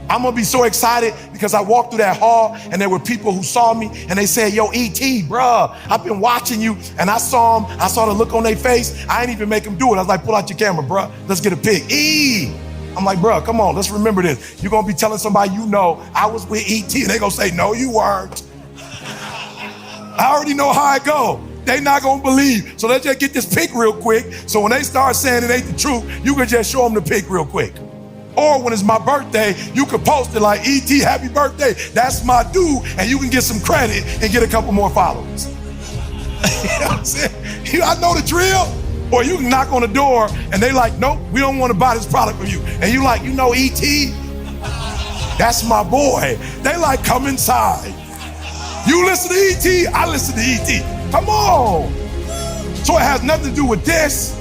[SPEAKER 1] I'm gonna be so excited because I walked through that hall and there were people who saw me and they said, yo, E.T., bruh, I've been watching you. And I saw them, I saw the look on their face. I ain't even make them do it. I was like, pull out your camera, bruh. Let's get a pic. E! I'm like, bruh, come on, let's remember this. You're gonna be telling somebody you know, I was with E.T. and they gonna say, no, you weren't. I already know how it go. They not gonna believe. So let's just get this pic real quick. So when they start saying it ain't the truth, you can just show them the pic real quick. Or when it's my birthday, you could post it like, E.T., happy birthday. That's my due. And you can get some credit and get a couple more followers. You know what I'm saying? I know the drill. Or you can knock on the door and they like, nope, we don't want to buy this product from you. And you like, you know E.T.? That's my boy. They like, come inside. You listen to E.T., I listen to E.T. Come on. So it has nothing to do with this.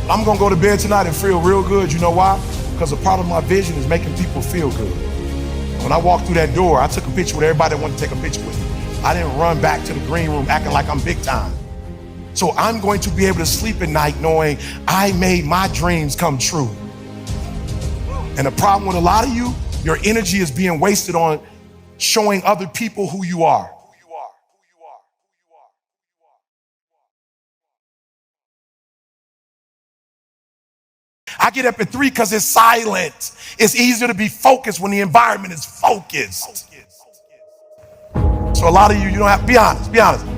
[SPEAKER 1] I'm gonna go to bed tonight and feel real good. You know why? Because a part of my vision is making people feel good. When I walked through that door, I took a picture with everybody that wanted to take a picture with me. I didn't run back to the green room acting like I'm big time. So I'm going to be able to sleep at night knowing I made my dreams come true. And the problem with a lot of you, your energy is being wasted on showing other people who you are. I get up at 3 because it's silent. It's easier to be focused when the environment is focused. So a lot of you, you don't have, be honest.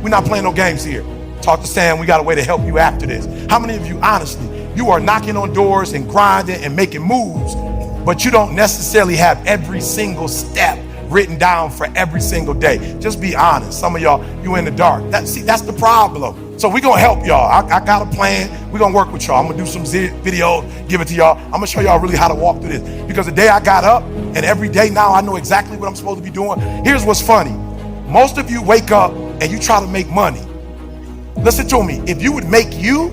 [SPEAKER 1] We're not playing no games here. Talk to Sam, we got a way to help you after this. How many of you, honestly, you are knocking on doors and grinding and making moves, but you don't necessarily have every single step written down for every single day? Just be honest. Some of y'all, you in the dark. That's the problem. So we're gonna help y'all. I got a plan. We're gonna work with y'all. I'm gonna do some videos, give it to y'all. I'm gonna show y'all really how to walk through this. Because the day I got up, and every day now I know exactly what I'm supposed to be doing. Here's what's funny. Most of you wake up and you try to make money. Listen to me. If you would make you,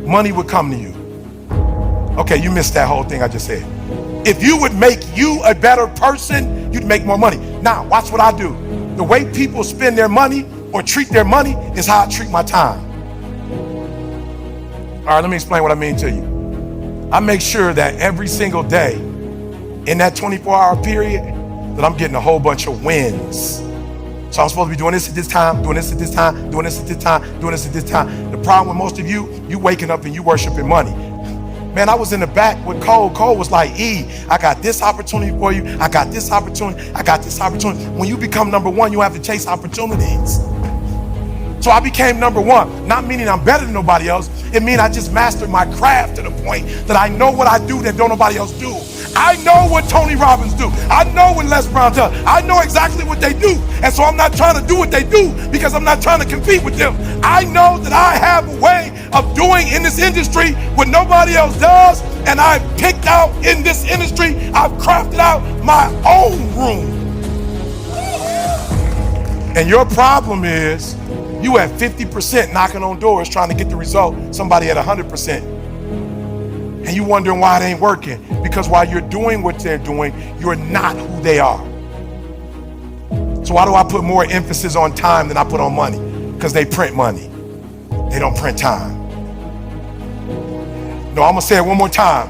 [SPEAKER 1] money would come to you. Okay, you missed that whole thing I just said. If you would make you a better person, you'd make more money. Now, watch what I do. The way people spend their money or treat their money is how I treat my time. All right, let me explain what I mean to you. I make sure that every single day in that 24-hour period that I'm getting a whole bunch of wins. So I'm supposed to be doing this at this time, doing this at this time, doing this at this time, doing this at this time. The problem with most of you, you waking up and you worshiping money. Man, I was in the back with Cole. Cole was like, E, I got this opportunity for you. I got this opportunity. I got this opportunity. When you become number one, you have to chase opportunities. So I became number one, not meaning I'm better than nobody else. It means I just mastered my craft to the point that I know what I do that don't nobody else do. I know what Tony Robbins do. I know what Les Brown does. I know exactly what they do. And so I'm not trying to do what they do because I'm not trying to compete with them. I know that I have a way of doing in this industry what nobody else does. And I've picked out in this industry, I've crafted out my own room. And your problem is you at 50% knocking on doors trying to get the result, somebody at 100%. And you wondering why it ain't working. Because while you're doing what they're doing, you're not who they are. So why do I put more emphasis on time than I put on money? Because they print money. They don't print time. No, I'm gonna say it one more time.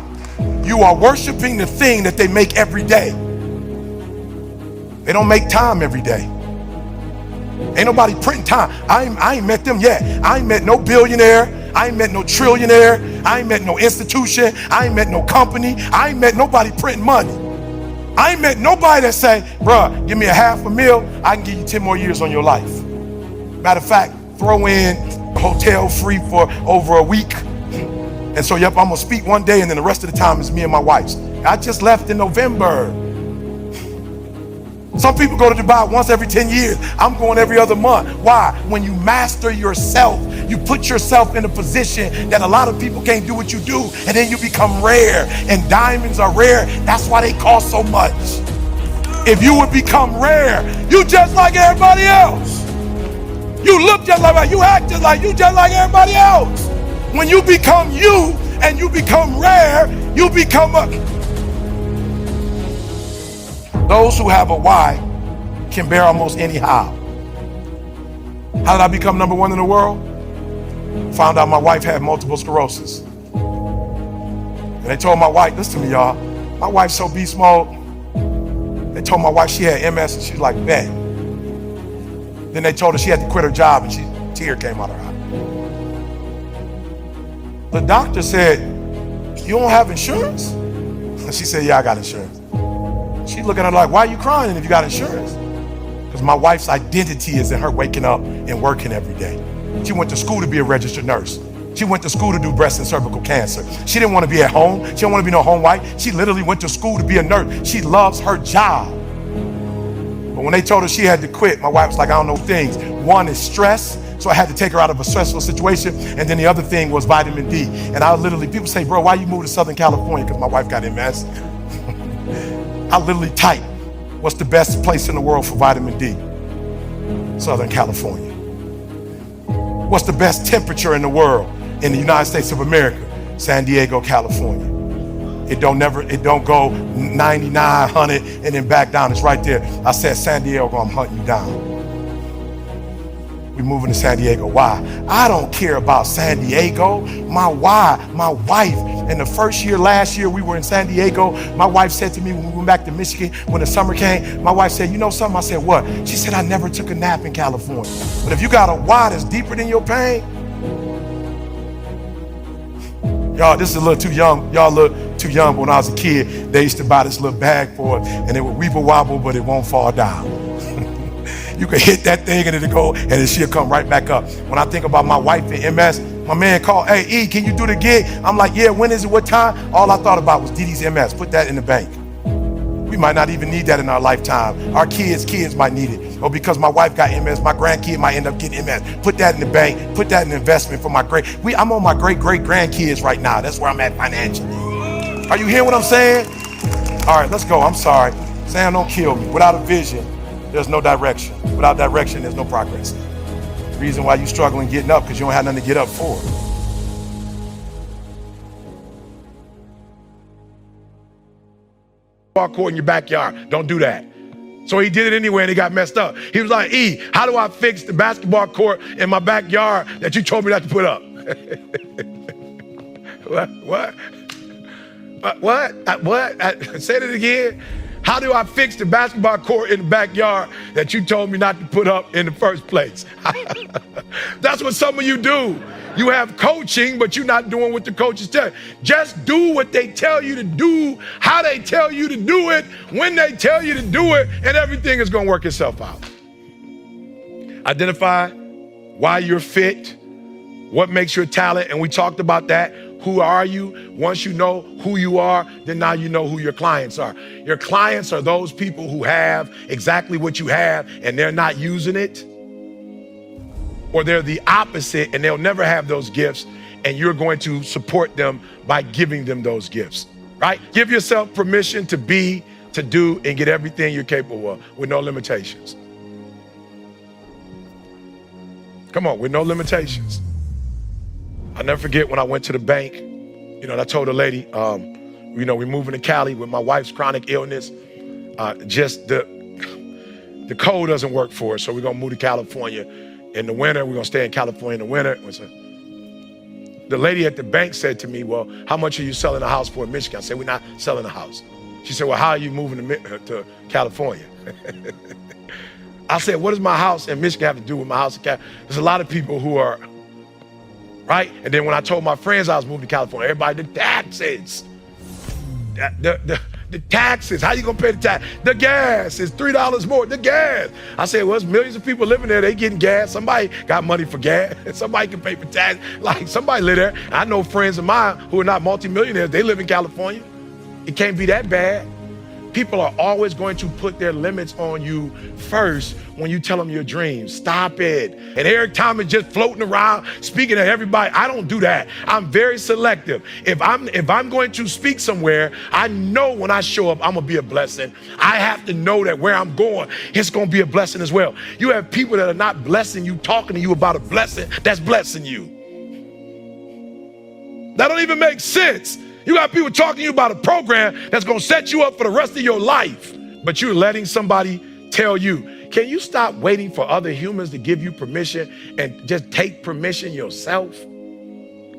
[SPEAKER 1] You are worshiping the thing that they make every day. They don't make time every day. Ain't nobody printing time. I ain't met them yet. I ain't met no billionaire. I ain't met no trillionaire. I ain't met no institution. I ain't met no company. I ain't met nobody printing money. I ain't met nobody that say, bruh, give me $500,000, I can give you 10 more years on your life. Matter of fact, throw in hotel free for over a week. And so, yep, I'm gonna speak one day and then the rest of the time is me and my wife. I just left in November. Some people go to Dubai once every 10 years. I'm going every other month. Why? When you master yourself, you put yourself in a position that a lot of people can't do what you do, and then you become rare. And diamonds are rare. That's why they cost so much. If you would become rare, you just like everybody else. You look just like, you act just like everybody else. When you become you and you become rare, you become those who have a why can bear almost any how. How did I become number one in the world? Found out my wife had multiple sclerosis. And they told my wife, listen to me, y'all. My wife's so beast mode. They told my wife she had MS and she's like, bet. Then they told her she had to quit her job and tear came out of her eye. The doctor said, you don't have insurance? And she said, yeah, I got insurance. She looking at her like, why are you crying if you got insurance? Because my wife's identity is in her waking up and working every day. She went to school to be a registered nurse. She went to school to do breast and cervical cancer. She didn't want to be at home. She didn't want to be no home wife. She literally went to school to be a nurse. She loves her job. But when they told her she had to quit, my wife was like, I don't know things. One is stress. So I had to take her out of a stressful situation. And then the other thing was vitamin D. And I literally, people say, bro, why you moved to Southern California? Because my wife got MS. I literally type, what's the best place in the world for vitamin D? Southern California. What's the best temperature in the world in the United States of America? San Diego, California. It don't go 99, 100 and then back down. It's right there. I said, San Diego, I'm hunting you down. We moving to San Diego. Why? I don't care about San Diego. My wife, in the first year, last year, we were in San Diego. My wife said to me when we went back to Michigan, when the summer came, my wife said, you know something? I said, what? She said, I never took a nap in California. But if you got a why that's deeper than your pain, y'all, this is a little too young. Y'all look too young. But when I was a kid, they used to buy this little bag for it, and it would weeble wobble, but it won't fall down. You can hit that thing and it'll go, and then she'll come right back up. When I think about my wife in MS, my man called, hey, E, can you do the gig? I'm like, yeah, when is it, what time? All I thought about was Dee Dee's MS. Put that in the bank. We might not even need that in our lifetime. Our kids might need it. Or because my wife got MS, my grandkid might end up getting MS. Put that in the bank. Put that in investment for my I'm on my great-great-grandkids right now. That's where I'm at financially. Are you hearing what I'm saying? All right, let's go. I'm sorry. Sam, don't kill me. Without a vision, there's no direction. Without direction, there's no progress. The reason why you're struggling getting up because you don't have nothing to get up for. Court in your backyard. Don't do that. So he did it anyway and it got messed up. He was like, E, how do I fix the basketball court in my backyard that you told me not to put up? What? Say it again. How do I fix the basketball court in the backyard that you told me not to put up in the first place? That's what some of you do. You have coaching, but you're not doing what the coaches tell you. Just do what they tell you to do, how they tell you to do it, when they tell you to do it, and everything is going to work itself out. Identify why you're fit, what makes you a talent, and we talked about that. Who are you? Once you know who you are, then now you know who your clients are. Your clients are those people who have exactly what you have and they're not using it. Or they're the opposite and they'll never have those gifts and you're going to support them by giving them those gifts, right? Give yourself permission to be, to do, and get everything you're capable of with no limitations. Come on, with no limitations. I'll never forget when I went to the bank, and I told the lady, we're moving to Cali with my wife's chronic illness. Just the code doesn't work for us, so we're gonna move to California in the winter. We're gonna stay in California in the winter. The lady at the bank said to me, well, how much are you selling a house for in Michigan? I said, we're not selling a house. She said, well, how are you moving to California? I said, what does my house in Michigan have to do with my house in California? There's a lot of people who are, right? And then when I told my friends I was moving to California, everybody, the taxes. The taxes, how you gonna pay the tax? The gas is $3 more, the gas. I said, well, there's millions of people living there, they getting gas. Somebody got money for gas. Somebody can pay for tax. Like somebody live there. I know friends of mine who are not multimillionaires, they live in California. It can't be that bad. People are always going to put their limits on you first when you tell them your dreams. Stop it. And Eric Thomas just floating around speaking to everybody. I don't do that. I'm very selective. If I'm going to speak somewhere, I know when I show up, I'm gonna be a blessing. I have to know that where I'm going, it's gonna be a blessing as well. You have people that are not blessing you, talking to you about a blessing that's blessing you. That don't even make sense. You got people talking to you about a program that's gonna set you up for the rest of your life, but you're letting somebody tell you. Can you stop waiting for other humans to give you permission and just take permission yourself?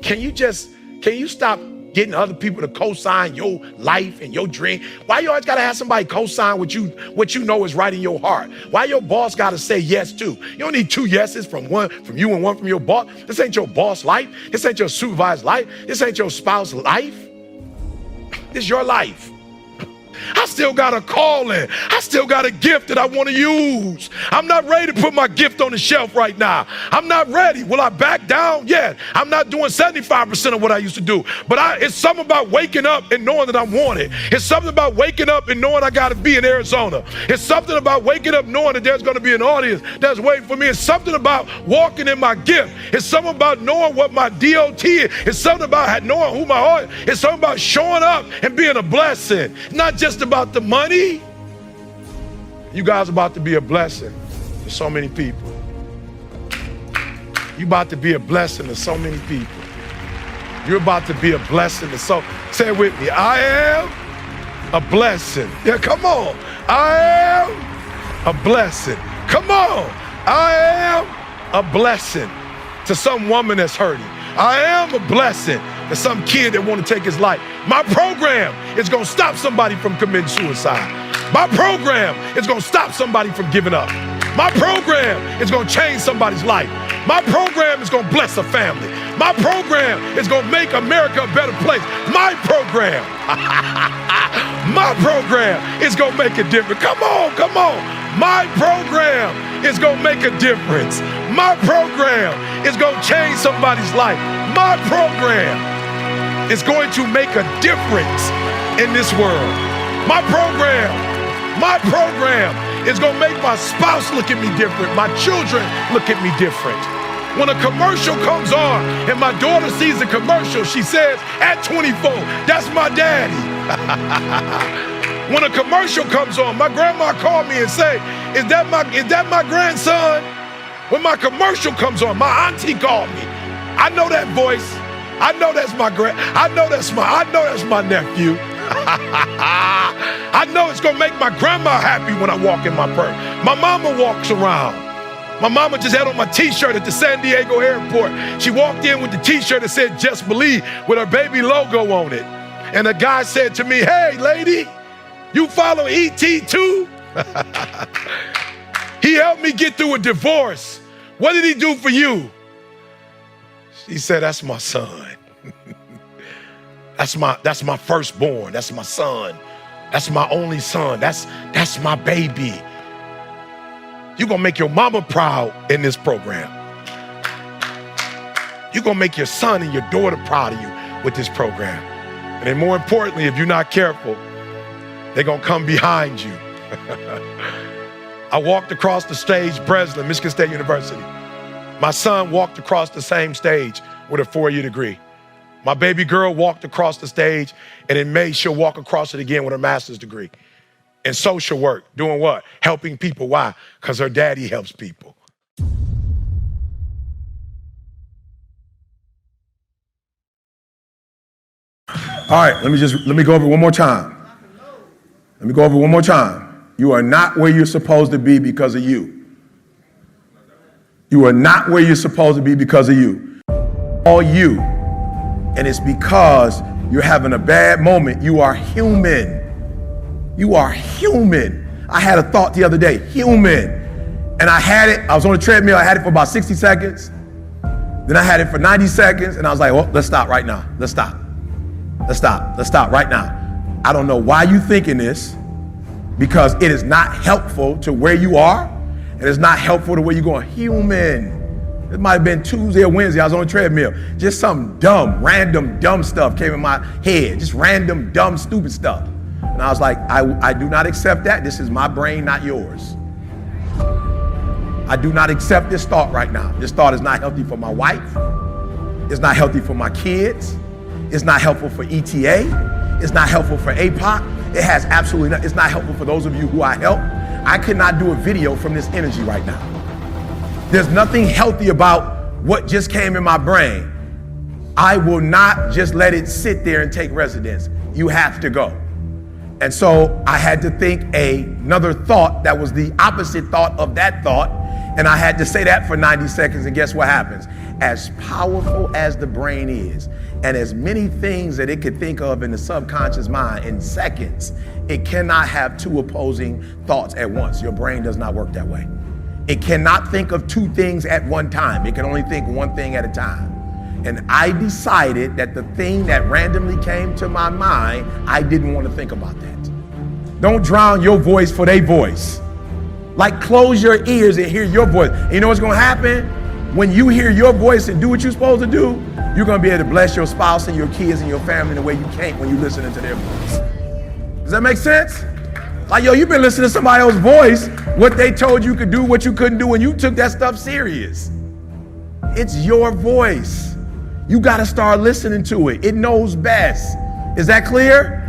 [SPEAKER 1] Can you stop getting other people to co-sign your life and your dream? Why you always gotta have somebody co-sign what you know is right in your heart? Why your boss gotta say yes too? You don't need two yeses from you and one from your boss. This ain't your boss life. This ain't your supervisor's life. This ain't your spouse's life. It's your life. I still got a calling. I still got a gift that I want to use. I'm not ready to put my gift on the shelf right now. I'm not ready. Will I back down? Yeah. I'm not doing 75% of what I used to do. But it's something about waking up and knowing that I'm wanted. It's something about waking up and knowing I got to be in Arizona. It's something about waking up knowing that there's going to be an audience that's waiting for me. It's something about walking in my gift. It's something about knowing what my DOT is. It's something about knowing who my heart is. It's something about showing up and being a blessing. Not just about the money. You guys are about to be a blessing to so many people. You're about to be a blessing to so many people. You're about to be a blessing to say it with me. I am a blessing. Yeah, come on. I am a blessing. Come on. I am a blessing to some woman that's hurting. I am a blessing to some kid that want to take his life. My program is going to stop somebody from committing suicide. My program is going to stop somebody from giving up. My program is going to change somebody's life. My program is going to bless a family. My program is going to make America a better place. My program, my program is going to make a difference. Come on, come on. My program is going to make a difference. My program is going to change somebody's life. My program is going to make a difference in this world. My program is going to make my spouse look at me different. My children look at me different. When a commercial comes on and my daughter sees the commercial, she says at 24, that's my daddy. When a commercial comes on, my grandma called me and say, is that my grandson? When my commercial comes on, my auntie called me. I know that voice. I know that's my my nephew. I know it's gonna make my grandma happy when I walk in my purse. My mama walks around. My mama just had on my t-shirt at the San Diego airport. She walked in with the t-shirt that said "Just Believe" with her baby logo on it. And the guy said to me, "Hey lady, you follow E.T. too?" He helped me get through a divorce. What did he do for you? She said, "That's my son. That's my firstborn. That's my son. That's my only son. That's my baby." You're gonna make your mama proud in this program. You're gonna make your son and your daughter proud of you with this program. And then more importantly, if you're not careful, they're gonna come behind you. I walked across the stage, Breslin, Michigan State University. My son walked across the same stage with a 4-year degree. My baby girl walked across the stage, and in May, she'll walk across it again with her master's degree. In social work, doing what? Helping people. Why? Because her daddy helps people. All right, let me go over it one more time. Let me go over it one more time. You are not where you're supposed to be because of you. You are not where you're supposed to be because of you. All you. And it's because you're having a bad moment. You are human. You are human. I had a thought the other day, human. And I was on a treadmill, I had it for about 60 seconds. Then I had it for 90 seconds, and I was like, well, let's stop right now. Let's stop. Let's stop right now. I don't know why you're thinking this, because it is not helpful to where you are, and it's not helpful to where you're going. Human. It might have been Tuesday or Wednesday, I was on a treadmill. Just some random dumb stuff came in my head. Just random, dumb, stupid stuff. And I was like, I do not accept that. This is my brain, not yours. I do not accept this thought right now. This thought is not healthy for my wife. It's not healthy for my kids. It's not helpful for ETA. It's not helpful for APOC. It has absolutely not. It's not helpful for those of you who I help. I could not do a video from this energy right now. There's nothing healthy about what just came in my brain. I will not just let it sit there and take residence. You have to go. And so I had to think another thought that was the opposite thought of that thought. And I had to say that for 90 seconds. And guess what happens? As powerful as the brain is, and as many things that it could think of in the subconscious mind in seconds, it cannot have two opposing thoughts at once. Your brain does not work that way. It cannot think of two things at one time. It can only think one thing at a time. And I decided that the thing that randomly came to my mind, I didn't want to think about that. Don't drown your voice for their voice. Like, close your ears and hear your voice. And you know what's going to happen? When you hear your voice and do what you're supposed to do, you're going to be able to bless your spouse and your kids and your family in the way you can't when you're listening to their voice. Does that make sense? Like, yo, you've been listening to somebody else's voice, what they told you could do, what you couldn't do, and you took that stuff serious. It's your voice. You got to start listening to it. It knows best. Is that clear?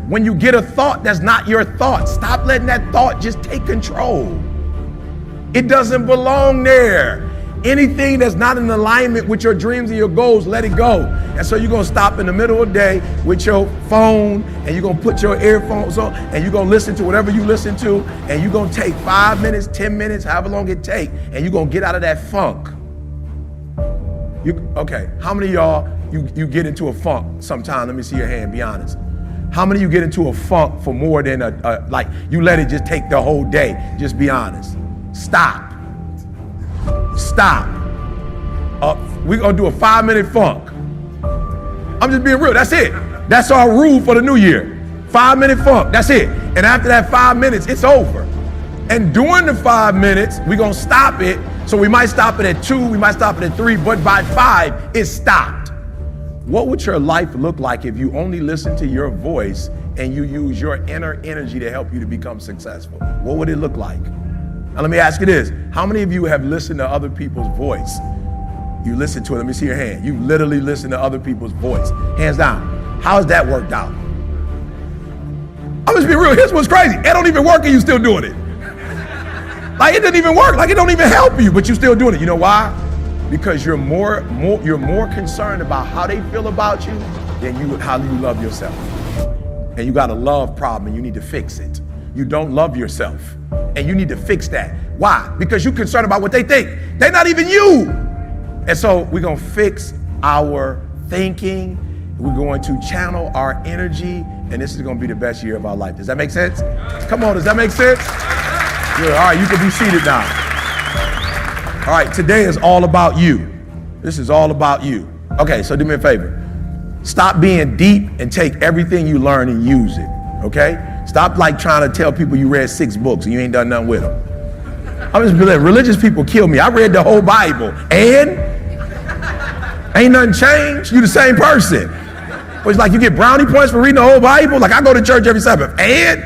[SPEAKER 1] When you get a thought that's not your thought, stop letting that thought just take control. It doesn't belong there. Anything that's not in alignment with your dreams and your goals, let it go. And so you're going to stop in the middle of the day with your phone, and you're going to put your earphones on, and you're going to listen to whatever you listen to, and you're going to take 5 minutes, 10 minutes, however long it takes, and you're going to get out of that funk. Okay, how many of y'all, you get into a funk sometime? Let me see your hand, be honest. How many of you get into a funk for more than like you let it just take the whole day? Just be honest. Stop. We're gonna do a 5-minute funk. I'm just being real, that's it. That's our rule for the new year. 5-minute funk, that's it. And after that 5 minutes, it's over. And during the 5 minutes, we're gonna stop it. So we might stop it at 2, we might stop it at 3, but by 5, it's stopped. What would your life look like if you only listen to your voice and you use your inner energy to help you to become successful? What would it look like? Now let me ask you this. How many of you have listened to other people's voice? You listen to it, let me see your hand. You literally listen to other people's voice. Hands down. How has that worked out? I'm just being real, here's what's crazy. It don't even work and you still doing it. Like it doesn't even work, like it don't even help you, but you still doing it. You know why? Because you're more concerned about how they feel about you than how you love yourself. And you got a love problem and you need to fix it. You don't love yourself and you need to fix that. Why? Because you're concerned about what they think. They're not even you. And so we're gonna fix our thinking. We're going to channel our energy, and this is gonna be the best year of our life. Does that make sense? Come on, does that make sense? Good, all right, you can be seated now. All right, today is all about you. This is all about you. Okay, so do me a favor. Stop being deep and take everything you learn and use it, okay? Stop like trying to tell people you read 6 books and you ain't done nothing with them. I'm just like, religious people kill me. I read the whole Bible and ain't nothing changed. You the same person. But it's like you get brownie points for reading the whole Bible. Like I go to church every Sabbath and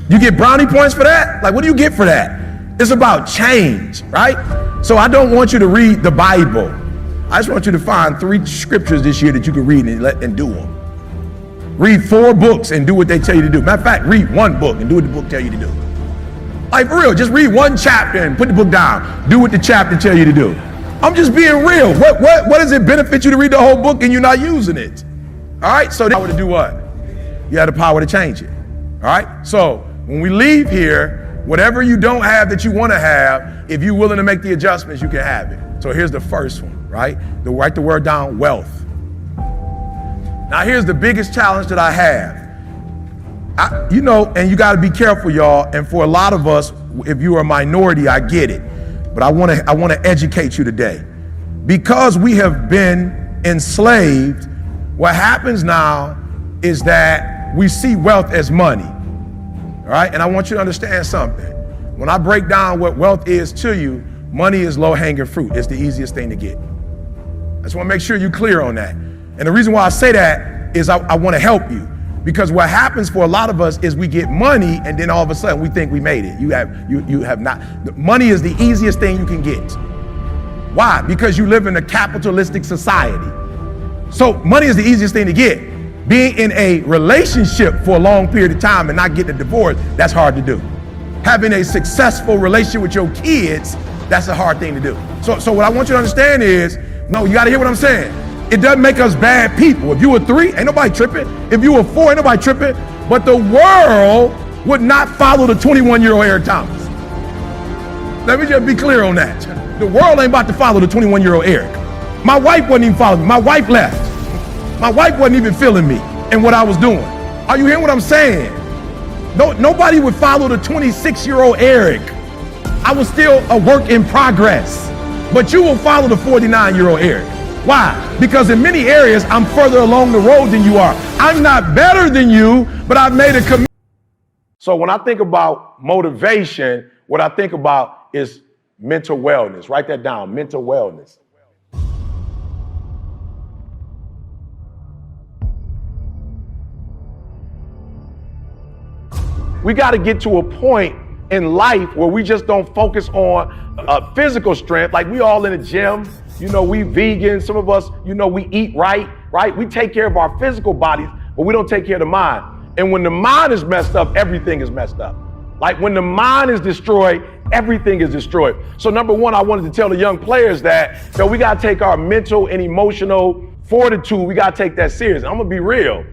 [SPEAKER 1] you get brownie points for that? Like what do you get for that? It's about change, right? So I don't want you to read the Bible. I just want you to find 3 scriptures this year that you can read and do them. Read 4 books and do what they tell you to do. Matter of fact, read 1 book and do what the book tell you to do. Like for real, just read 1 chapter and put the book down. Do what the chapter tell you to do. I'm just being real. What does it benefit you to read the whole book and you're not using it? All right, so the power to do what? You have the power to change it. All right, so when we leave here, whatever you don't have that you want to have, if you're willing to make the adjustments, you can have it. So here's the first one, right? Write the word down, wealth. Now here's the biggest challenge that I have. And you got to be careful, y'all. And for a lot of us, if you're a minority, I get it. But I want to educate you today. Because we have been enslaved, what happens now is that we see wealth as money. All right? And I want you to understand something. When I break down what wealth is to you, money is low-hanging fruit. It's the easiest thing to get. I just want to make sure you're clear on that. And the reason why I say that is I want to help you. Because what happens for a lot of us is we get money and then all of a sudden we think we made it. You have not. Money is the easiest thing you can get. Why? Because you live in a capitalistic society. So money is the easiest thing to get. Being in a relationship for a long period of time and not getting a divorce, that's hard to do. Having a successful relationship with your kids, that's a hard thing to do. So what I want you to understand is, no, you gotta hear what I'm saying. It doesn't make us bad people. If you were 3, ain't nobody tripping. If you were 4, ain't nobody tripping. But the world would not follow the 21-year-old Eric Thomas. Let me just be clear on that. The world ain't about to follow the 21-year-old Eric. My wife wasn't even following me. My wife left. My wife wasn't even feeling me and what I was doing. Are you hearing what I'm saying? No, nobody would follow the 26-year-old Eric. I was still a work in progress. But you will follow the 49-year-old Eric. Why? Because in many areas, I'm further along the road than you are. I'm not better than you, but I've made a commitment. So when I think about motivation, what I think about is mental wellness. Write that down, mental wellness. We got to get to a point in life where we just don't focus on physical strength. Like we all in the gym. We vegan, some of us, we eat right? We take care of our physical bodies, but we don't take care of the mind. And when the mind is messed up, everything is messed up. Like when the mind is destroyed,
[SPEAKER 2] Everything is destroyed. So number one, I wanted to tell the young players that we got to take our mental and emotional fortitude. We got to take that serious. I'm going to be real.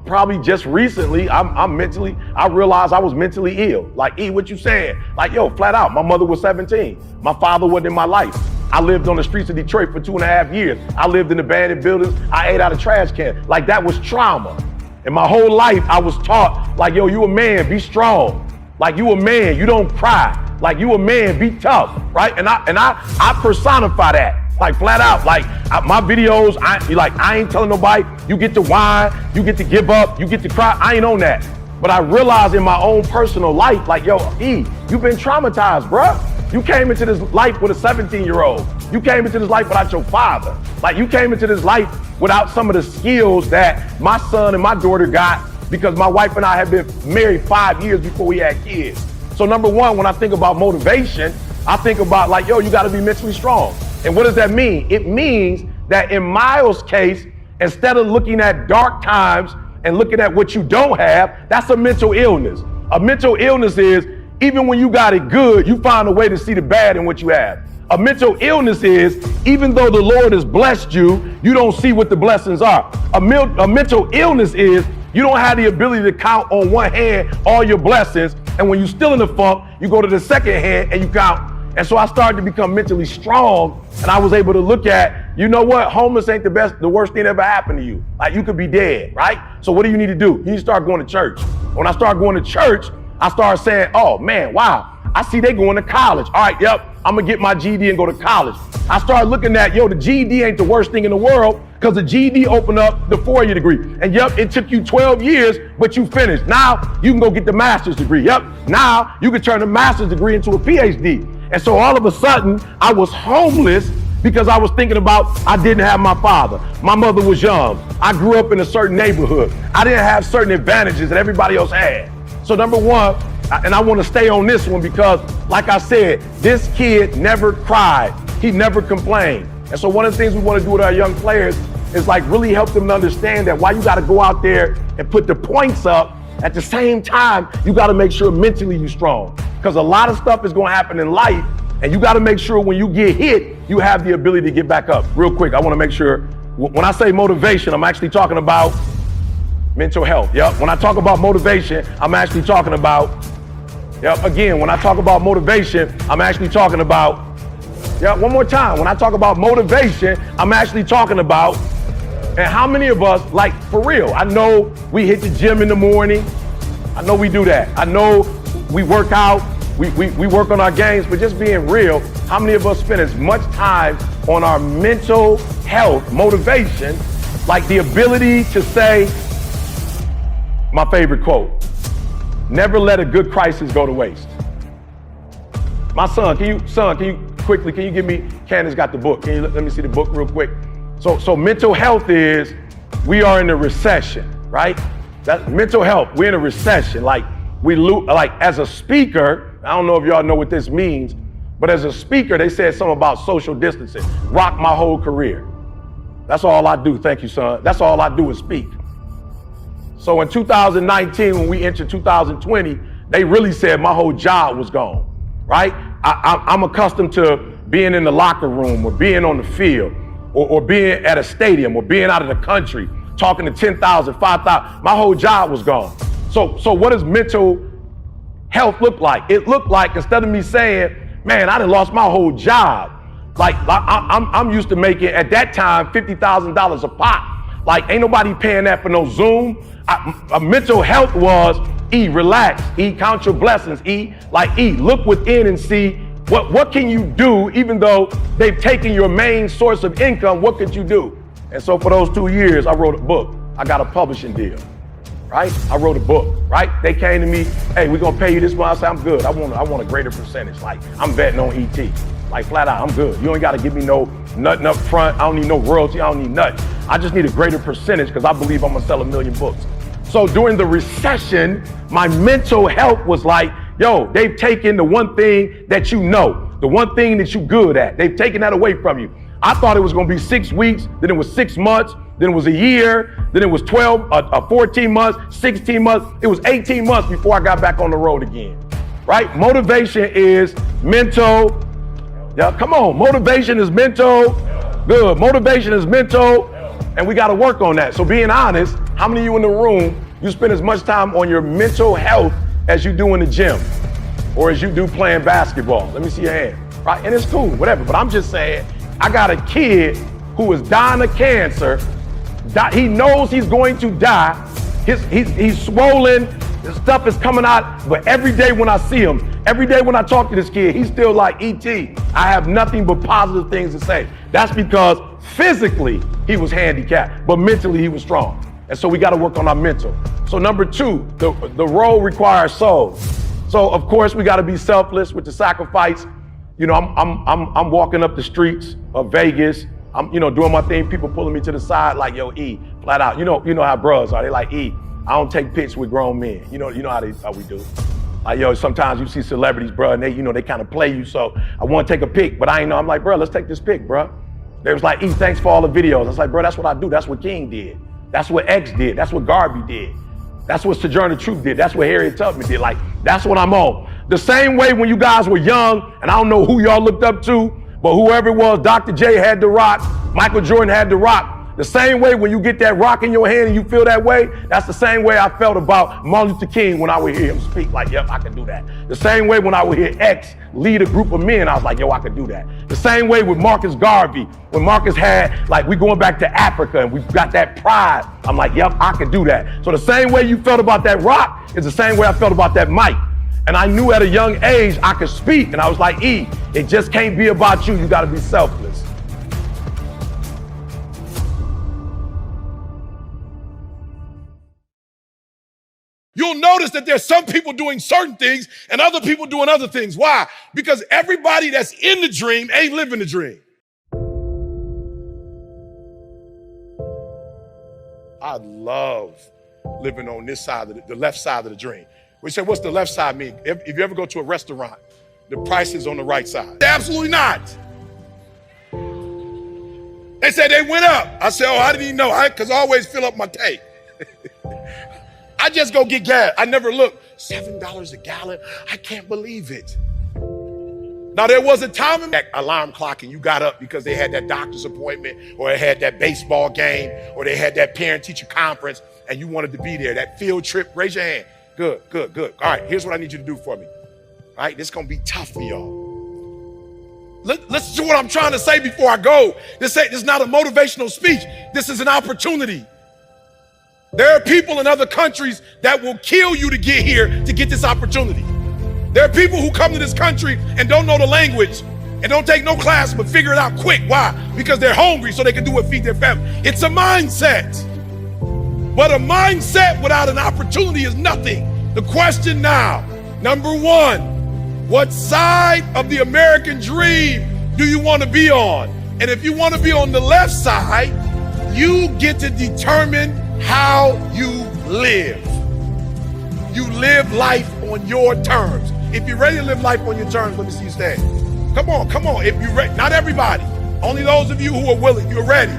[SPEAKER 2] Probably just recently, I realized I was mentally ill. Like, what you saying? Like, flat out, my mother was 17. My father wasn't in my life. I lived on the streets of Detroit for 2.5 years. I lived in abandoned buildings. I ate out of trash cans. Like, that was trauma. And my whole life, I was taught, like, you a man, be strong. Like, you a man, you don't cry. Like, you a man, be tough, right? And I personify that. Like, flat out, like, my videos, I ain't telling nobody, you get to whine, you get to give up, you get to cry. I ain't on that. But I realized in my own personal life, like, you've been traumatized, bruh. You came into this life with a 17-year-old. You came into this life without your father. Like, you came into this life without some of the skills that my son and my daughter got, because my wife and I have been married 5 years before we had kids. So number one, when I think about motivation, I think about like, you got to be mentally strong. And what does that mean? It means that in Miles' case, instead of looking at dark times and looking at what you don't have, that's a mental illness. A mental illness is, even when you got it good, you find a way to see the bad in what you have. A mental illness is, even though the Lord has blessed you, you don't see what the blessings are. A mental illness is, you don't have the ability to count on one hand all your blessings, and when you're still in the funk, you go to the second hand and you count. And so I started to become mentally strong, and I was able to look at, homeless ain't the worst thing that ever happened to you. Like, you could be dead, right? So what do you need to do? You need to start going to church. When I started going to church, I started saying, oh man, wow, I see they going to college. All right, I'm gonna get my GED and go to college. I started looking at, the GED ain't the worst thing in the world, because the GED opened up the 4-year degree. And it took you 12 years, but you finished. Now you can go get the master's degree. Now you can turn the master's degree into a PhD. And so all of a sudden, I was homeless because I was thinking about, I didn't have my father. My mother was young. I grew up in a certain neighborhood. I didn't have certain advantages that everybody else had. So number one, and I want to stay on this one because, like I said, this kid never cried. He never complained. And so one of the things we want to do with our young players is like really help them to understand that while you got to go out there and put the points up, at the same time, you got to make sure mentally you're strong. Because a lot of stuff is going to happen in life, and you got to make sure when you get hit, you have the ability to get back up. Real quick, I want to make sure, when I say motivation, I'm actually talking about mental health. When I talk about motivation, I'm actually talking about, again, when I talk about motivation, I'm actually talking about, one more time. When I talk about motivation, I'm actually talking about, and how many of us, like, for real, I know we hit the gym in the morning. I know we do that. I know we work out, we work on our games, but just being real, how many of us spend as much time on our mental health, motivation, like the ability to say, my favorite quote, never let a good crisis go to waste. My son, can you give me, Candace got the book. Can you let me see the book real quick? So mental health is, we are in a recession, right? That mental health, we're in a recession. Like, as a speaker, I don't know if y'all know what this means, but as a speaker, they said something about social distancing. Rocked my whole career. That's all I do. Thank you, son. That's all I do is speak. So in 2019, when we entered 2020, they really said my whole job was gone, right? I'm accustomed to being in the locker room or being on the field or being at a stadium or being out of the country, talking to 10,000, 5,000. My whole job was gone. So what does mental health look like? It looked like, instead of me saying, man, I done lost my whole job. Like I'm used to making, at that time, $50,000 a pop. Like, ain't nobody paying that for no Zoom. Mental health was, relax, count your blessings, look within and see what can you do, even though they've taken your main source of income, what could you do? And so for those 2 years, I wrote a book. I got a publishing deal, right? I wrote a book, right? They came to me, hey, we're gonna pay you this month. I said, I'm good. I want a greater percentage. Like, I'm betting on ET. Like, flat out, I'm good. You ain't gotta give me no nothing up front. I don't need no royalty. I don't need nothing. I just need a greater percentage because I believe I'm gonna sell 1 million books. So during the recession, my mental health was like, they've taken the one thing that you know, the one thing that you're good at. They've taken that away from you. I thought it was gonna be 6 weeks, then it was 6 months, then it was a year, then it was 14 months, 16 months. It was 18 months before I got back on the road again. right? Motivation is mental. Yeah, come on. Motivation is mental. Good. Motivation is mental. And we got to work on that. So being honest, how many of you in the room, you spend as much time on your mental health as you do in the gym or as you do playing basketball? Let me see your hand. Right? And it's cool, whatever. But I'm just saying, I got a kid who is dying of cancer. He knows he's going to die. He's swollen. His stuff is coming out. But every day when I see him, every day when I talk to this kid, he's still like, E.T., I have nothing but positive things to say. That's because physically he was handicapped, but mentally he was strong. And so we got to work on our mental. So number two, the role requires soul. So of course we got to be selfless with the sacrifice. You know, I'm walking up the streets of Vegas. I'm, doing my thing. People pulling me to the side like, yo, E, flat out. You know how bros are. They like, E, I don't take pics with grown men. You know how we do. Like, yo, sometimes you see celebrities, bro, and they kind of play you. So I want to take a pic, but I ain't know. I'm like, bro, let's take this pic, bro. They was like, E, thanks for all the videos. I was like, bro, that's what I do. That's what King did. That's what X did. That's what Garvey did. That's what Sojourner Truth did. That's what Harriet Tubman did. Like, that's what I'm on. The same way when you guys were young, and I don't know who y'all looked up to, but whoever it was, Dr. J had the rock, Michael Jordan had the rock. The same way when you get that rock in your hand and you feel that way, that's the same way I felt about Martin Luther King when I would hear him speak, like, yep, I can do that. The same way when I would hear X lead a group of men, I was like, yo, I can do that. The same way with Marcus Garvey, when Marcus had, like, we going back to Africa and we've got that pride, I'm like, yep, I can do that. So the same way you felt about that rock is the same way I felt about that mic. And I knew at a young age I could speak, and I was like, E, it just can't be about you gotta be selfless.
[SPEAKER 1] You'll notice that there's some people doing certain things and other people doing other things. Why? Because everybody that's in the dream ain't living the dream. I love living on this side of the left side of the dream. We say, what's the left side mean? If you ever go to a restaurant, the price is on the right side. Absolutely not. They said they went up. I said, oh, I didn't even know, because I always fill up my tank. I just go get gas. I never look. $7 a gallon. I can't believe it. Now, there was a time in that alarm clock and you got up because they had that doctor's appointment or they had that baseball game or they had that parent-teacher conference and you wanted to be there, that field trip. Raise your hand. Good, good, good. All right, here's what I need you to do for me. All right, this is going to be tough for y'all. Listen to what I'm trying to say before I go. This is not a motivational speech. This is an opportunity. There are people in other countries that will kill you to get here to get this opportunity. There are people who come to this country and don't know the language and don't take no class but figure it out quick. Why? Because they're hungry so they can do it, feed their family. It's a mindset. But a mindset without an opportunity is nothing. The question now, number one, what side of the American dream do you want to be on? And if you want to be on the left side, you get to determine how you live. You live life on your terms. If you're ready to live life on your terms, let me see you stand. Come on, come on. If you're ready, not everybody, only those of you who are willing, you're ready.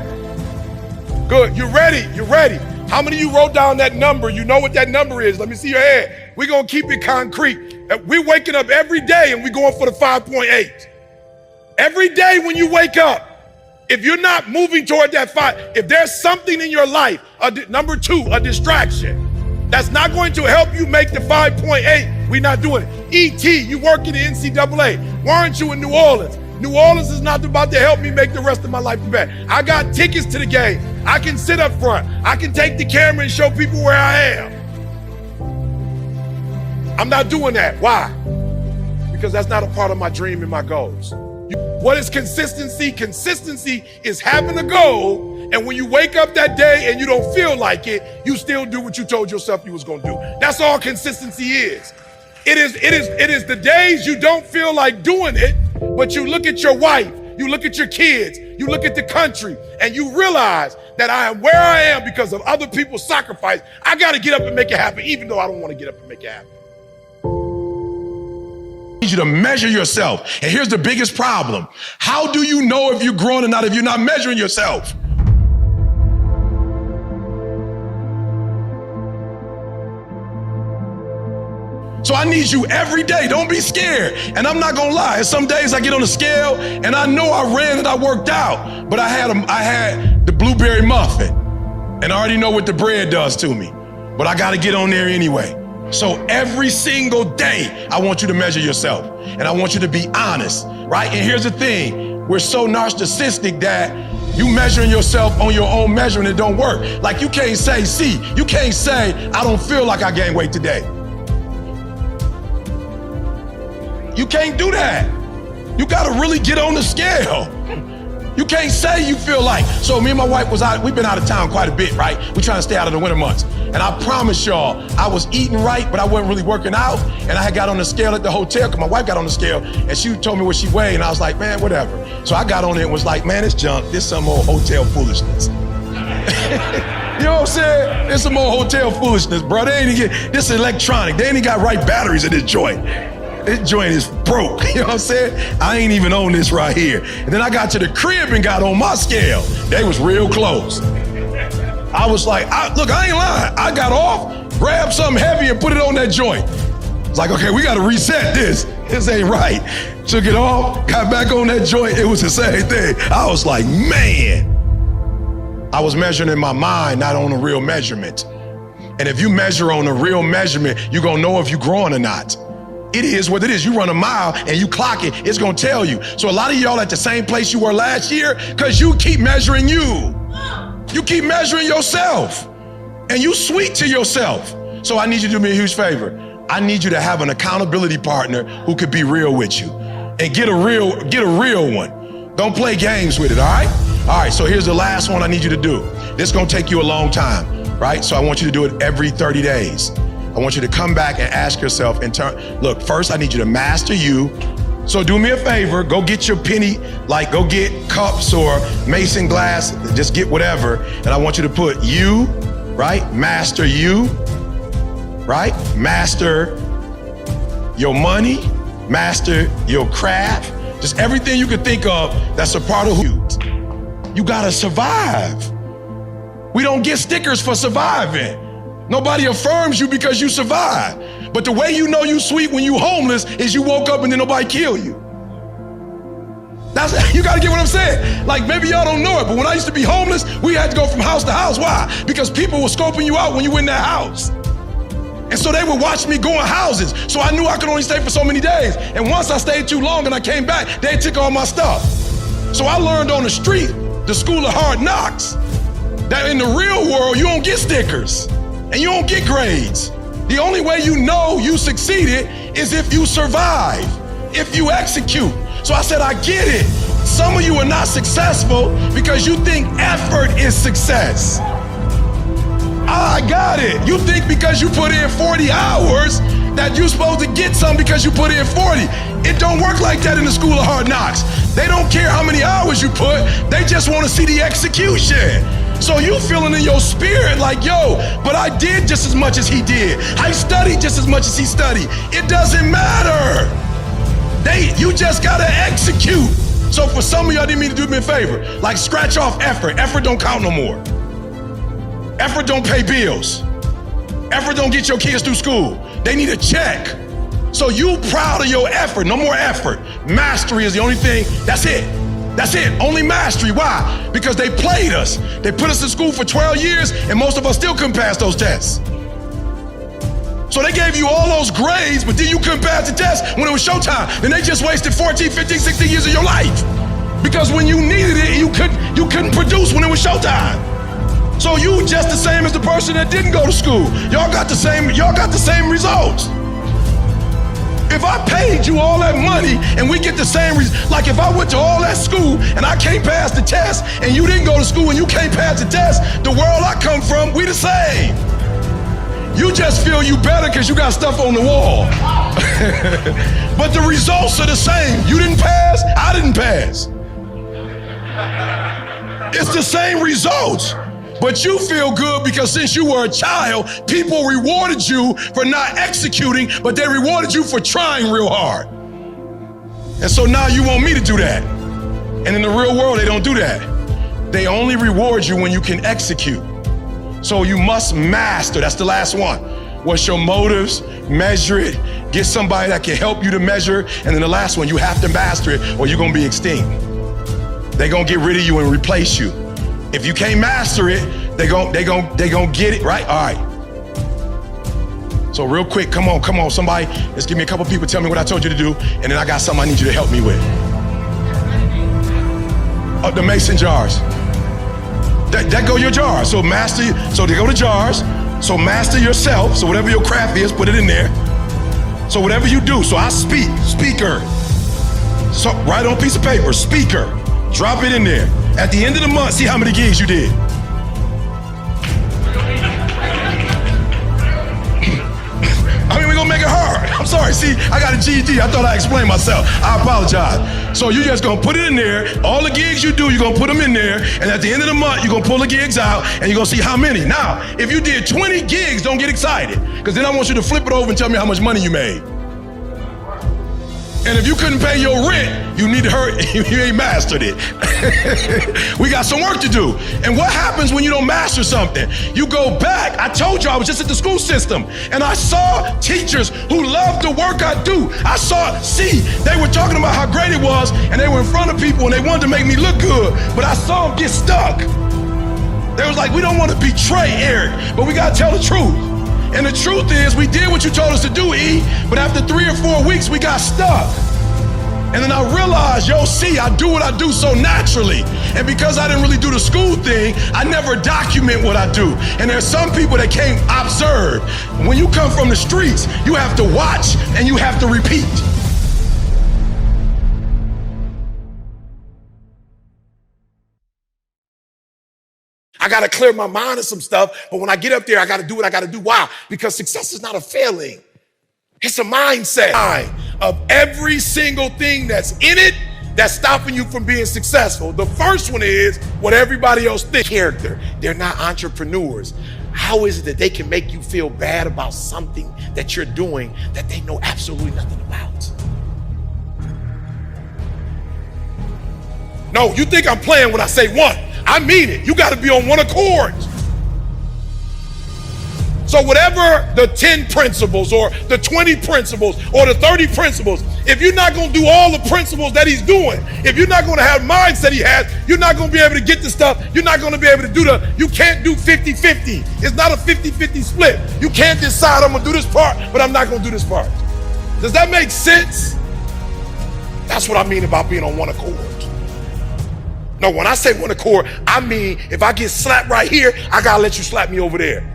[SPEAKER 1] Good, you're ready, you're ready. How many of you wrote down that number? You know what that number is. Let me see your hand. We're gonna keep it concrete. We're waking up every day and we're going for the 5.8. Every day when you wake up, if you're not moving toward that 5, if there's something in your life, number two, a distraction, that's not going to help you make the 5.8, we're not doing it. E.T., you work in the NCAA. Why aren't you in New Orleans? New Orleans is not about to help me make the rest of my life better. I got tickets to the game. I can sit up front. I can take the camera and show people where I am. I'm not doing that. Why? Because that's not a part of my dream and my goals. What is consistency? Consistency is having a goal, and when you wake up that day and you don't feel like it, you still do what you told yourself you was gonna do. That's all consistency is. It is the days you don't feel like doing it, but you look at your wife, you look at your kids, you look at the country, and you realize that I am where I am because of other people's sacrifice. I gotta get up and make it happen, even though I don't wanna get up and make it happen. I need you to measure yourself. And here's the biggest problem. How do you know if you're growing or not if you're not measuring yourself? So I need you every day. Don't be scared. And I'm not gonna lie. Some days I get on the scale and I know I ran and I worked out, but I had the blueberry muffin, and I already know what the bread does to me. But I gotta get on there anyway. So every single day, I want you to measure yourself, and I want you to be honest, right? And here's the thing: we're so narcissistic that you measuring yourself on your own measurement, it don't work. Like you can't say, you can't say, I don't feel like I gained weight today. You can't do that. You gotta really get on the scale. You can't say you feel like. So me and my wife we've been out of town quite a bit, right? We're trying to stay out of the winter months. And I promise y'all, I was eating right, but I wasn't really working out. And I had got on the scale at the hotel, because my wife got on the scale and she told me what she weighed. And I was like, man, whatever. So I got on it and was like, man, it's junk. This some old hotel foolishness. You know what I'm saying? It's some old hotel foolishness, bro. This is electronic. They ain't even got right batteries in this joint. This joint is broke, you know what I'm saying? I ain't even on this right here. And then I got to the crib and got on my scale. They was real close. I was like, look, I ain't lying. I got off, grabbed something heavy and put it on that joint. It's like, okay, we got to reset this. This ain't right. Took it off, got back on that joint. It was the same thing. I was like, man. I was measuring in my mind, not on a real measurement. And if you measure on a real measurement, you're going to know if you're growing or not. It is what it is. You run a mile and you clock it, it's gonna tell you. So a lot of y'all at the same place you were last year because you keep measuring you. You keep measuring yourself and you sweet to yourself. So I need you to do me a huge favor. I need you to have an accountability partner who could be real with you and get a real one. Don't play games with it, all right? All right, so here's the last one I need you to do. This is gonna take you a long time, right? So I want you to do it every 30 days. I want you to come back and ask yourself look, first I need you to master you. So do me a favor, go get your penny, go get cups or mason glass, just get whatever. And I want you to put you, right? Master you, right? Master your money, master your craft, just everything you can think of that's a part of who you. You gotta survive. We don't get stickers for surviving. Nobody affirms you because you survive. But the way you know you sweet when you homeless is you woke up and then nobody killed you. You gotta get what I'm saying. Like maybe y'all don't know it, but when I used to be homeless, we had to go from house to house. Why? Because people were scoping you out when you were in that house. And so they would watch me go in houses. So I knew I could only stay for so many days. And once I stayed too long and I came back, they took all my stuff. So I learned on the street, the school of hard knocks, that in the real world, you don't get stickers. And you don't get grades. The only way you know you succeeded is if you survive, if you execute. So I said, I get it. Some of you are not successful because you think effort is success. I got it. You think because you put in 40 hours that you're supposed to get some because you put in 40. It don't work like that in the school of hard knocks. They don't care how many hours you put. They just want to see the execution. So you feeling in your spirit like, yo, but I did just as much as he did. I studied just as much as he studied. It doesn't matter. You just gotta execute. So for some of y'all, didn't mean to do me a favor. Like scratch off effort. Effort don't count no more. Effort don't pay bills. Effort don't get your kids through school. They need a check. So you proud of your effort, no more effort. Mastery is the only thing, that's it. That's it, only mastery. Why? Because they played us. They put us in school for 12 years and most of us still couldn't pass those tests. So they gave you all those grades, but then you couldn't pass the test when it was showtime. Then they just wasted 14, 15, 16 years of your life. Because when you needed it, you couldn't produce when it was showtime. So you just the same as the person that didn't go to school. Y'all got the same results. If I paid you all that money and we get the same, like if I went to all that school and I can't pass the test and you didn't go to school and you can't pass the test, the world I come from, we the same. You just feel you better because you got stuff on the wall. But the results are the same. You didn't pass, I didn't pass. It's the same results. But you feel good because since you were a child, people rewarded you for not executing, but they rewarded you for trying real hard. And so now you want me to do that. And in the real world, they don't do that. They only reward you when you can execute. So you must master, that's the last one. What's your motives? Measure it. Get somebody that can help you to measure. And then the last one, you have to master it or you're gonna be extinct. They're gonna get rid of you and replace you. If you can't master it, they gonna get it, right? All right. So real quick, come on, somebody, let's give me a couple people, tell me what I told you to do, and then I got something I need you to help me with. The mason jars. That go your jars. So they go to jars. So master yourself. So whatever your craft is, put it in there. So whatever you do, so I speaker. So write on a piece of paper, speaker. Drop it in there. At the end of the month, see how many gigs you did. I mean, we're gonna make it hard. I'm sorry, see, I got a GED. I thought I explained myself. I apologize. So you're just gonna put it in there. All the gigs you do, you're gonna put them in there. And at the end of the month, you're gonna pull the gigs out and you're gonna see how many. Now, if you did 20 gigs, don't get excited. Because then I want you to flip it over and tell me how much money you made. And if you couldn't pay your rent, you need to hurry. You ain't mastered it. We got some work to do. And what happens when you don't master something? You go back. I told you I was just at the school system, and I saw teachers who loved the work I do. They were talking about how great it was, and they were in front of people, and they wanted to make me look good, but I saw them get stuck. They was like, we don't want to betray Eric, but we got to tell the truth. And the truth is, we did what you told us to do, E, but after 3 or 4 weeks, we got stuck. And then I realized, I do what I do so naturally. And because I didn't really do the school thing, I never document what I do. And there's some people that can't observe. When you come from the streets, you have to watch and you have to repeat. I got to clear my mind of some stuff, but when I get up there, I got to do what I got to do. Why? Because success is not a failing. It's a mindset of every single thing that's in it that's stopping you from being successful. The first one is what everybody else thinks. Character. They're not entrepreneurs. How is it that they can make you feel bad about something that you're doing that they know absolutely nothing about? No, you think I'm playing when I say one. I mean it. You got to be on one accord. So whatever the 10 principles or the 20 principles or the 30 principles, if you're not going to do all the principles that he's doing, if you're not going to have mindset he has, you're not going to be able to get the stuff. You're not going to be able to do you can't do 50-50. It's not a 50-50 split. You can't decide I'm going to do this part, but I'm not going to do this part. Does that make sense? That's what I mean about being on one accord. No, when I say one accord, I mean if I get slapped right here, I got to let you slap me over there.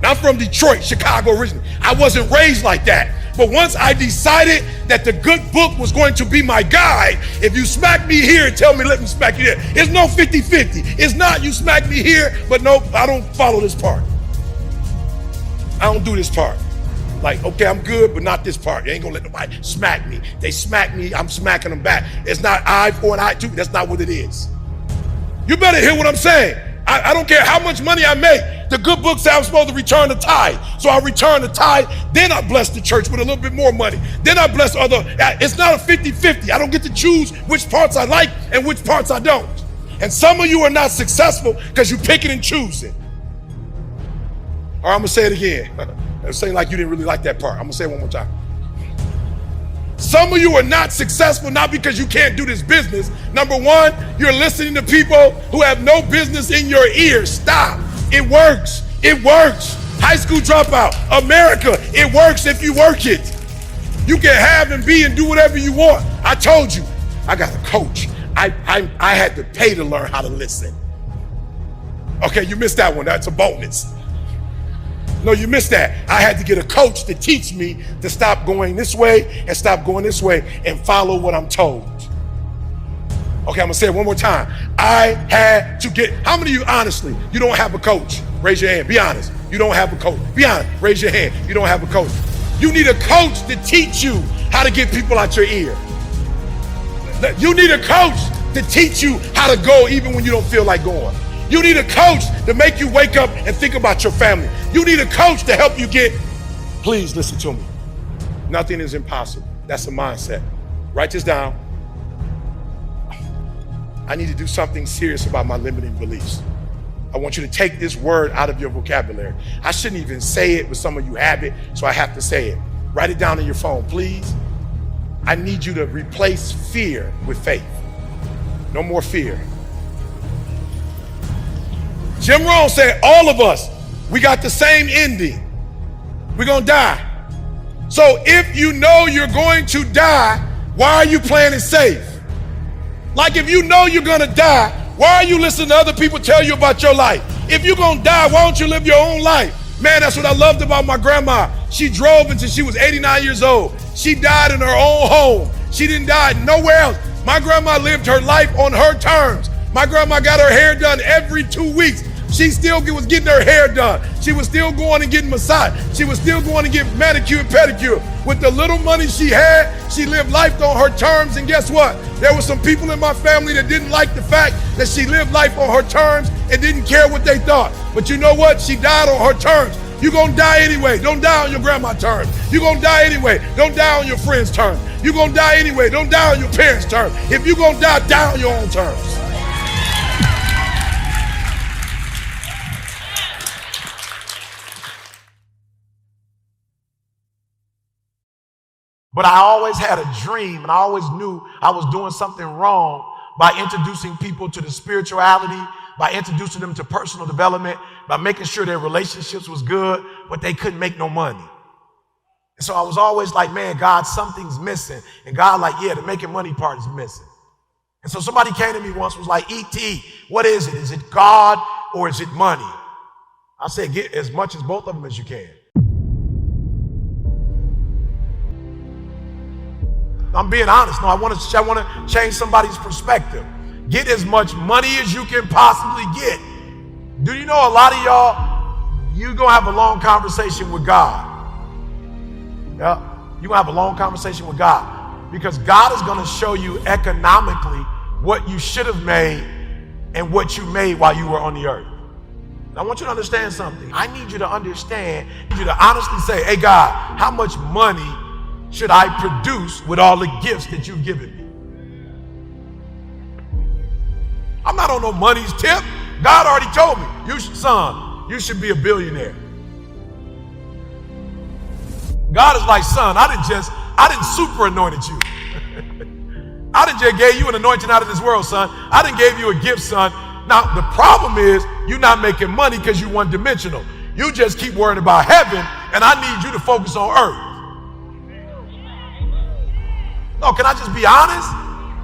[SPEAKER 1] Now, I'm from Detroit, Chicago originally. I wasn't raised like that. But once I decided that the good book was going to be my guide, if you smack me here and tell me, let me smack you there. It's no 50-50. It's not you smack me here, but no, I don't follow this part. I don't do this part. Like, okay, I'm good, but not this part. You ain't gonna let nobody smack me. They smack me, I'm smacking them back. It's not eye for an eye tooth. That's not what it is. You better hear what I'm saying. I don't care how much money I make. The good book says I'm supposed to return the tithe. So I return the tithe, then I bless the church with a little bit more money. Then I bless other. It's not a 50-50. I don't get to choose which parts I like and which parts I don't. And some of you are not successful because you picking and choosing. All right, I'm gonna say it again. It seems like you didn't really like that part. I'm gonna say it one more time. Some of you are not successful not because you can't do this business. Number one, you're listening to people who have no business in your ear. Stop. It works. It works. High school dropout. America, it works if you work it. You can have and be and do whatever you want. I told you, I got a coach. I had to pay to learn how to listen. Okay, you missed that one. That's a bonus. No, you missed that. I had to get a coach to teach me to stop going this way and stop going this way and follow what I'm told. Okay, I'm gonna say it one more time. I had to get, how many of you honestly, you don't have a coach? Raise your hand, be honest. You don't have a coach. Be honest, raise your hand. You don't have a coach. You need a coach to teach you how to get people out your ear. You need a coach to teach you how to go even when you don't feel like going. You need a coach to make you wake up and think about your family. You need a coach to help you get, please listen to me. Nothing is impossible. That's a mindset. Write this down. I need to do something serious about my limiting beliefs. I want you to take this word out of your vocabulary. I shouldn't even say it, but some of you have it, so I have to say it. Write it down on your phone, please. I need you to replace fear with faith. No more fear. Jim Rohn said, all of us, we got the same ending. We're gonna die. So if you know you're going to die, why are you playing it safe? Like if you know you're gonna die, why are you listening to other people tell you about your life? If you're gonna die, why don't you live your own life? Man, that's what I loved about my grandma. She drove until she was 89 years old. She died in her own home. She didn't die nowhere else. My grandma lived her life on her terms. My grandma got her hair done every 2 weeks. She still was getting her hair done. She was still going and getting massaged. She was still going to get manicure and pedicure. With the little money she had, she lived life on her terms. And guess what? There were some people in my family that didn't like the fact that she lived life on her terms and didn't care what they thought. But you know what? She died on her terms. You're going to die anyway. Don't die on your grandma's terms. You're going to die anyway. Don't die on your friend's terms. You're going to die anyway. Don't die on your parents' terms. If you're going to die, die on your own terms.
[SPEAKER 3] But I always had a dream, and I always knew I was doing something wrong by introducing people to the spirituality, by introducing them to personal development, by making sure their relationships was good, but they couldn't make no money. And so I was always like, man, God, something's missing. And God like, yeah, the making money part is missing. And so somebody came to me once, was like, E.T., what is it? Is it God or is it money? I said, get as much as both of them as you can. I'm being honest. No, I want to change somebody's perspective. Get as much money as you can possibly get. Do you know a lot of y'all, you're going to have a long conversation with God. Yeah, you're going to have a long conversation with God because God is going to show you economically what you should have made and what you made while you were on the earth. And I want you to understand something. I need you to understand, I need you to honestly say, hey God, how much money should I produce with all the gifts that you've given me? I'm not on no money's tip. God already told me, son, you should be a billionaire. God is like, son, I didn't super anointed you. I didn't just gave you an anointing out of this world, son. I didn't gave you a gift, son. Now, the problem is you're not making money because you're one-dimensional. You just keep worrying about heaven, and I need you to focus on earth. No, can I just be honest?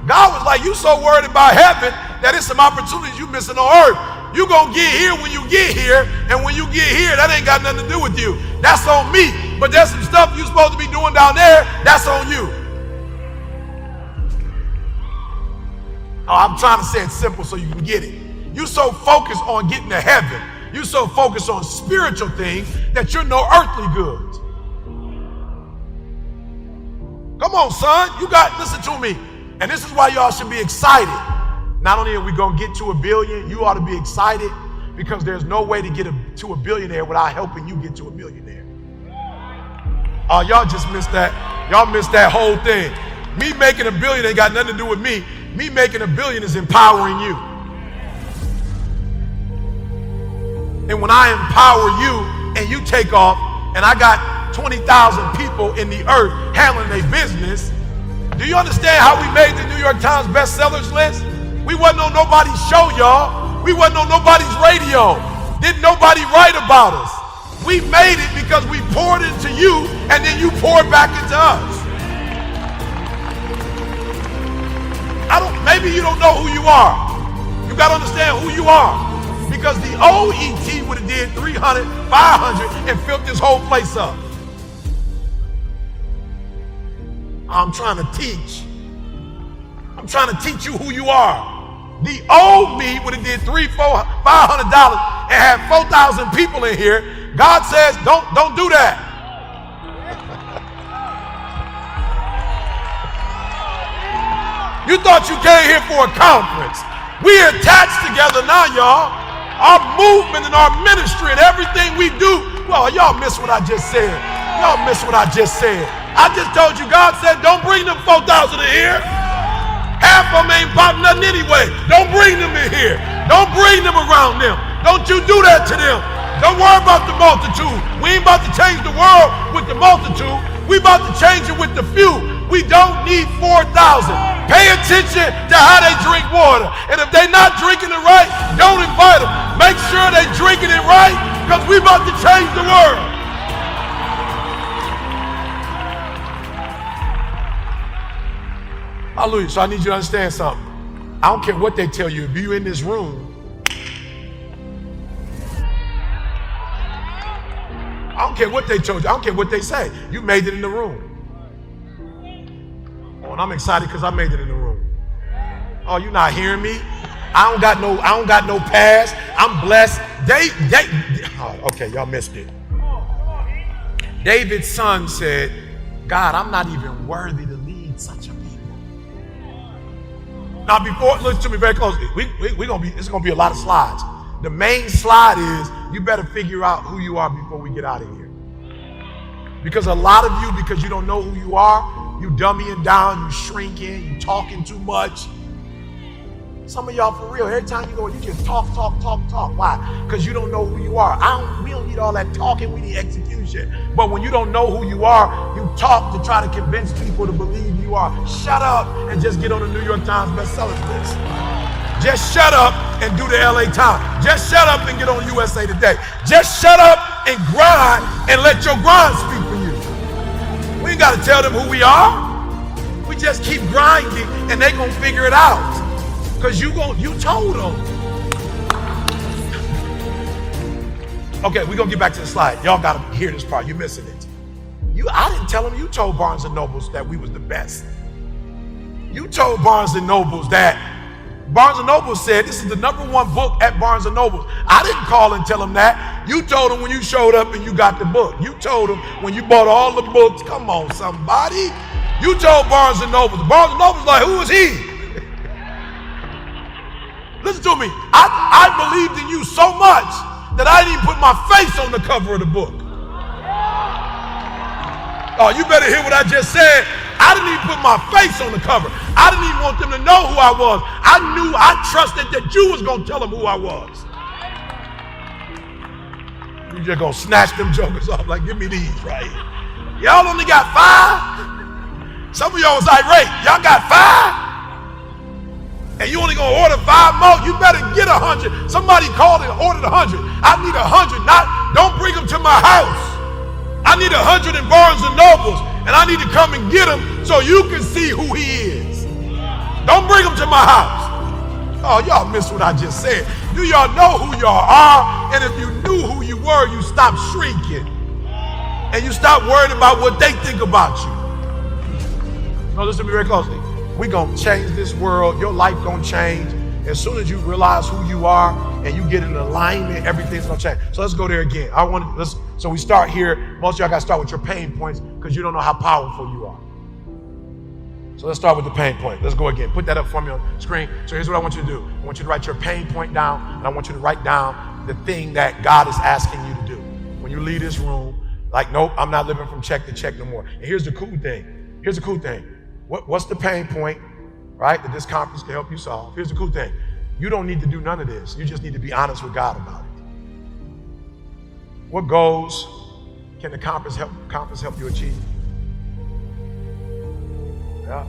[SPEAKER 3] God was like, you so worried about heaven that it's some opportunities you missing on earth. You gonna get here when you get here, and when you get here, that ain't got nothing to do with you. That's on me. But there's some stuff you're supposed to be doing down there, that's on you. Oh, I'm trying to say it simple so you can get it. You so focused on getting to heaven, you so focused on spiritual things that you're no earthly goods. Come on, son, listen to me. And this is why y'all should be excited. Not only are we gonna get to $1 billion, you ought to be excited because there's no way to get to $1 billionaire without helping you get to $1 millionaire. Oh, y'all just missed that. Y'all missed that whole thing. Me making $1 billion ain't got nothing to do with me. Me making $1 billion is empowering you. And when I empower you and you take off, and I got 20,000 people in the earth handling their business, do you understand how we made the New York Times bestsellers list? We wasn't on nobody's show, y'all. We wasn't on nobody's radio. Didn't nobody write about us. We made it because we poured into you, and then you poured back into us. Maybe you don't know who you are. You got to understand who you are. Because the old ET would have did 300, 500 and filled this whole place up. I'm trying to teach. I'm trying to teach you who you are. The old me would have did $300, $400, $500 and had 4,000 people in here. God says, don't do that. You thought you came here for a conference. We're attached together now, y'all. Our movement and our ministry and everything we do. Well, y'all miss what I just said. Y'all miss what I just said. I just told you, God said, don't bring them 4,000 in here. Half of them ain't popping nothing anyway. Don't bring them in here. Don't bring them around them. Don't you do that to them. Don't worry about the multitude. We ain't about to change the world with the multitude. We about to change it with the few. We don't need 4,000. Pay attention to how they drink water. And if they're not drinking it right, don't invite them. Make sure they're drinking it right, because we about to change the world. Hallelujah. So I need you to understand something. I don't care what they tell you. If you're in this room, I don't care what they told you. I don't care what they say. You made it in the room. Oh, and I'm excited because I made it in the room. Oh, you're not hearing me? I don't got no past. I'm blessed. Okay, y'all missed it. David's son said, God, I'm not even worthy to lead such a people. Now, listen to me very closely. It's gonna be a lot of slides. The main slide is you better figure out who you are before we get out of here. Because a lot of you, because you don't know who you are, you dummying down, you shrinking, you talking too much. Some of y'all, for real, every time you go, you just talk. Why? Because you don't know who you are. We don't need all that talking, we need execution. But when you don't know who you are, you talk to try to convince people to believe you are. Shut up and just get on the New York Times bestsellers list. Just shut up and do the LA Times. Just shut up and get on USA Today. Just shut up and grind and let your grind speak for you. We ain't got to tell them who we are. We just keep grinding and they gonna figure it out. Because you told them. Okay, we're gonna get back to the slide. Y'all gotta hear this part. You're missing it. I didn't tell them. You told Barnes and Nobles that we was the best. You told Barnes and Nobles that Barnes and Noble said this is the #1 book at Barnes and Noble. I didn't call and tell them that. You told them when you showed up and you got the book. You told them when you bought all the books. Come on, somebody. You told Barnes and Noble. Barnes and Noble's like, who is he? Listen to me. I believed in you so much that I didn't even put my face on the cover of the book. Oh, you better hear what I just said. I didn't even put my face on the cover. I didn't even want them to know who I was. I trusted that you was going to tell them who I was. You just going to snatch them jokers off like, give me these, right? Y'all only got 5? Some of y'all was irate. Y'all got 5? And you only gonna order 5 more? You better get 100. Somebody called and ordered 100. I need 100. Don't bring them to my house. I need 100 in Barnes and Nobles, and I need to come and get them so you can see who he is. Don't bring them to my house. Oh, y'all missed what I just said. Do y'all know who y'all are? And if you knew who you were, you stop shrinking. And you stop worrying about what they think about you. No, listen to me very closely. We're going to change this world. Your life going to change. As soon as you realize who you are and you get in alignment, everything's going to change. So let's go there again. So we start here. Most of y'all got to start with your pain points because you don't know how powerful you are. So let's start with the pain point. Let's go again. Put that up for me on the screen. So here's what I want you to do. I want you to write your pain point down, and I want you to write down the thing that God is asking you to do. When you leave this room, like, nope, I'm not living from check to check no more. And here's the cool thing. What's the pain point, right, that this conference can help you solve? Here's the cool thing. You don't need to do none of this. You just need to be honest with God about it. What goals can the conference help you achieve? Yeah.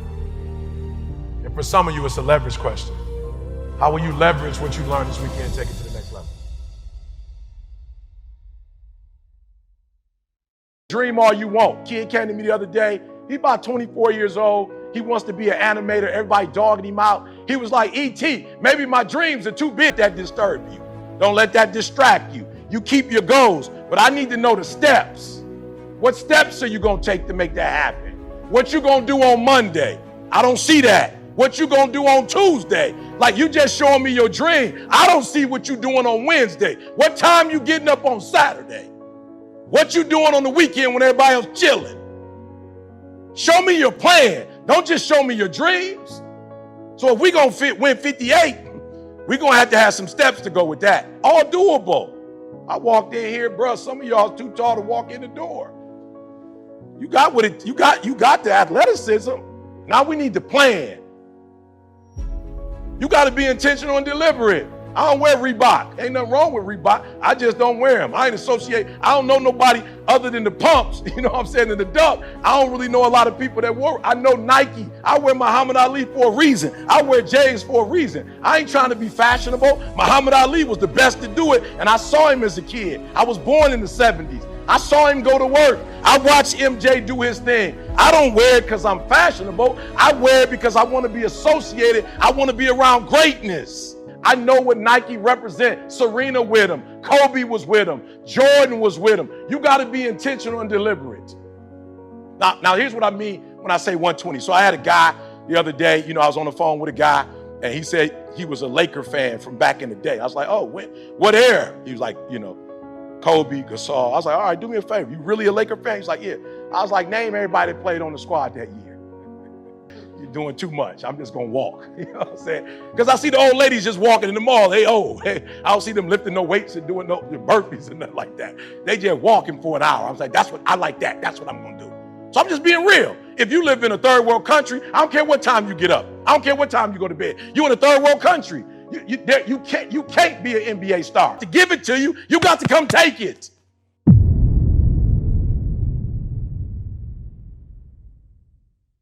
[SPEAKER 3] And for some of you, it's a leverage question. How will you leverage what you learned this weekend and take it to the next level?
[SPEAKER 1] Dream all you want. Kid came to me the other day. He's about 24 years old. He wants to be an animator. Everybody dogging him out. He was like, E.T., maybe my dreams are too big that disturb you. Don't let that distract you. You keep your goals, but I need to know the steps. What steps are you going to take to make that happen? What you going to do on Monday? I don't see that. What you going to do on Tuesday? Like, you just showing me your dream. I don't see what you doing on Wednesday. What time you getting up on Saturday? What you doing on the weekend when everybody else chilling? Show me your plan. Don't just show me your dreams. So if we're going to win 58, we're going to have some steps to go with that. All doable. I walked in here, bro. Some of y'all too tall to walk in the door. You got the athleticism. Now we need to plan. You got to be intentional and deliberate. I don't wear Reebok. Ain't nothing wrong with Reebok. I just don't wear them. I ain't associate. I don't know nobody other than the pumps. You know what I'm saying? In the dunk, I don't really know a lot of people that wear. I know Nike. I wear Muhammad Ali for a reason. I wear J's for a reason. I ain't trying to be fashionable. Muhammad Ali was the best to do it, and I saw him as a kid. I was born in the 70s. I saw him go to work. I watched MJ do his thing. I don't wear it because I'm fashionable. I wear it because I want to be associated. I want to be around greatness. I know what Nike represents. Serena with him. Kobe was with him. Jordan was with him. You got to be intentional and deliberate. Now, here's what I mean when I say 120. So I had a guy the other day, I was on the phone with a guy, and he said he was a Laker fan from back in the day. I was like, oh, what era? He was like, Kobe, Gasol. I was like, all right, do me a favor. You really a Laker fan? He's like, yeah. I was like, name everybody that played on the squad that year. You're doing too much. I'm just going to walk. You know what I'm saying? Because I see the old ladies just walking in the mall. Hey, I don't see them lifting no weights and doing no burpees and nothing like that. They just walking for an hour. I was like, I like that. That's what I'm going to do. So I'm just being real. If you live in a third world country, I don't care what time you get up. I don't care what time you go to bed. You in a third world country. You can't be an NBA star. To give it to you, you got to come take it.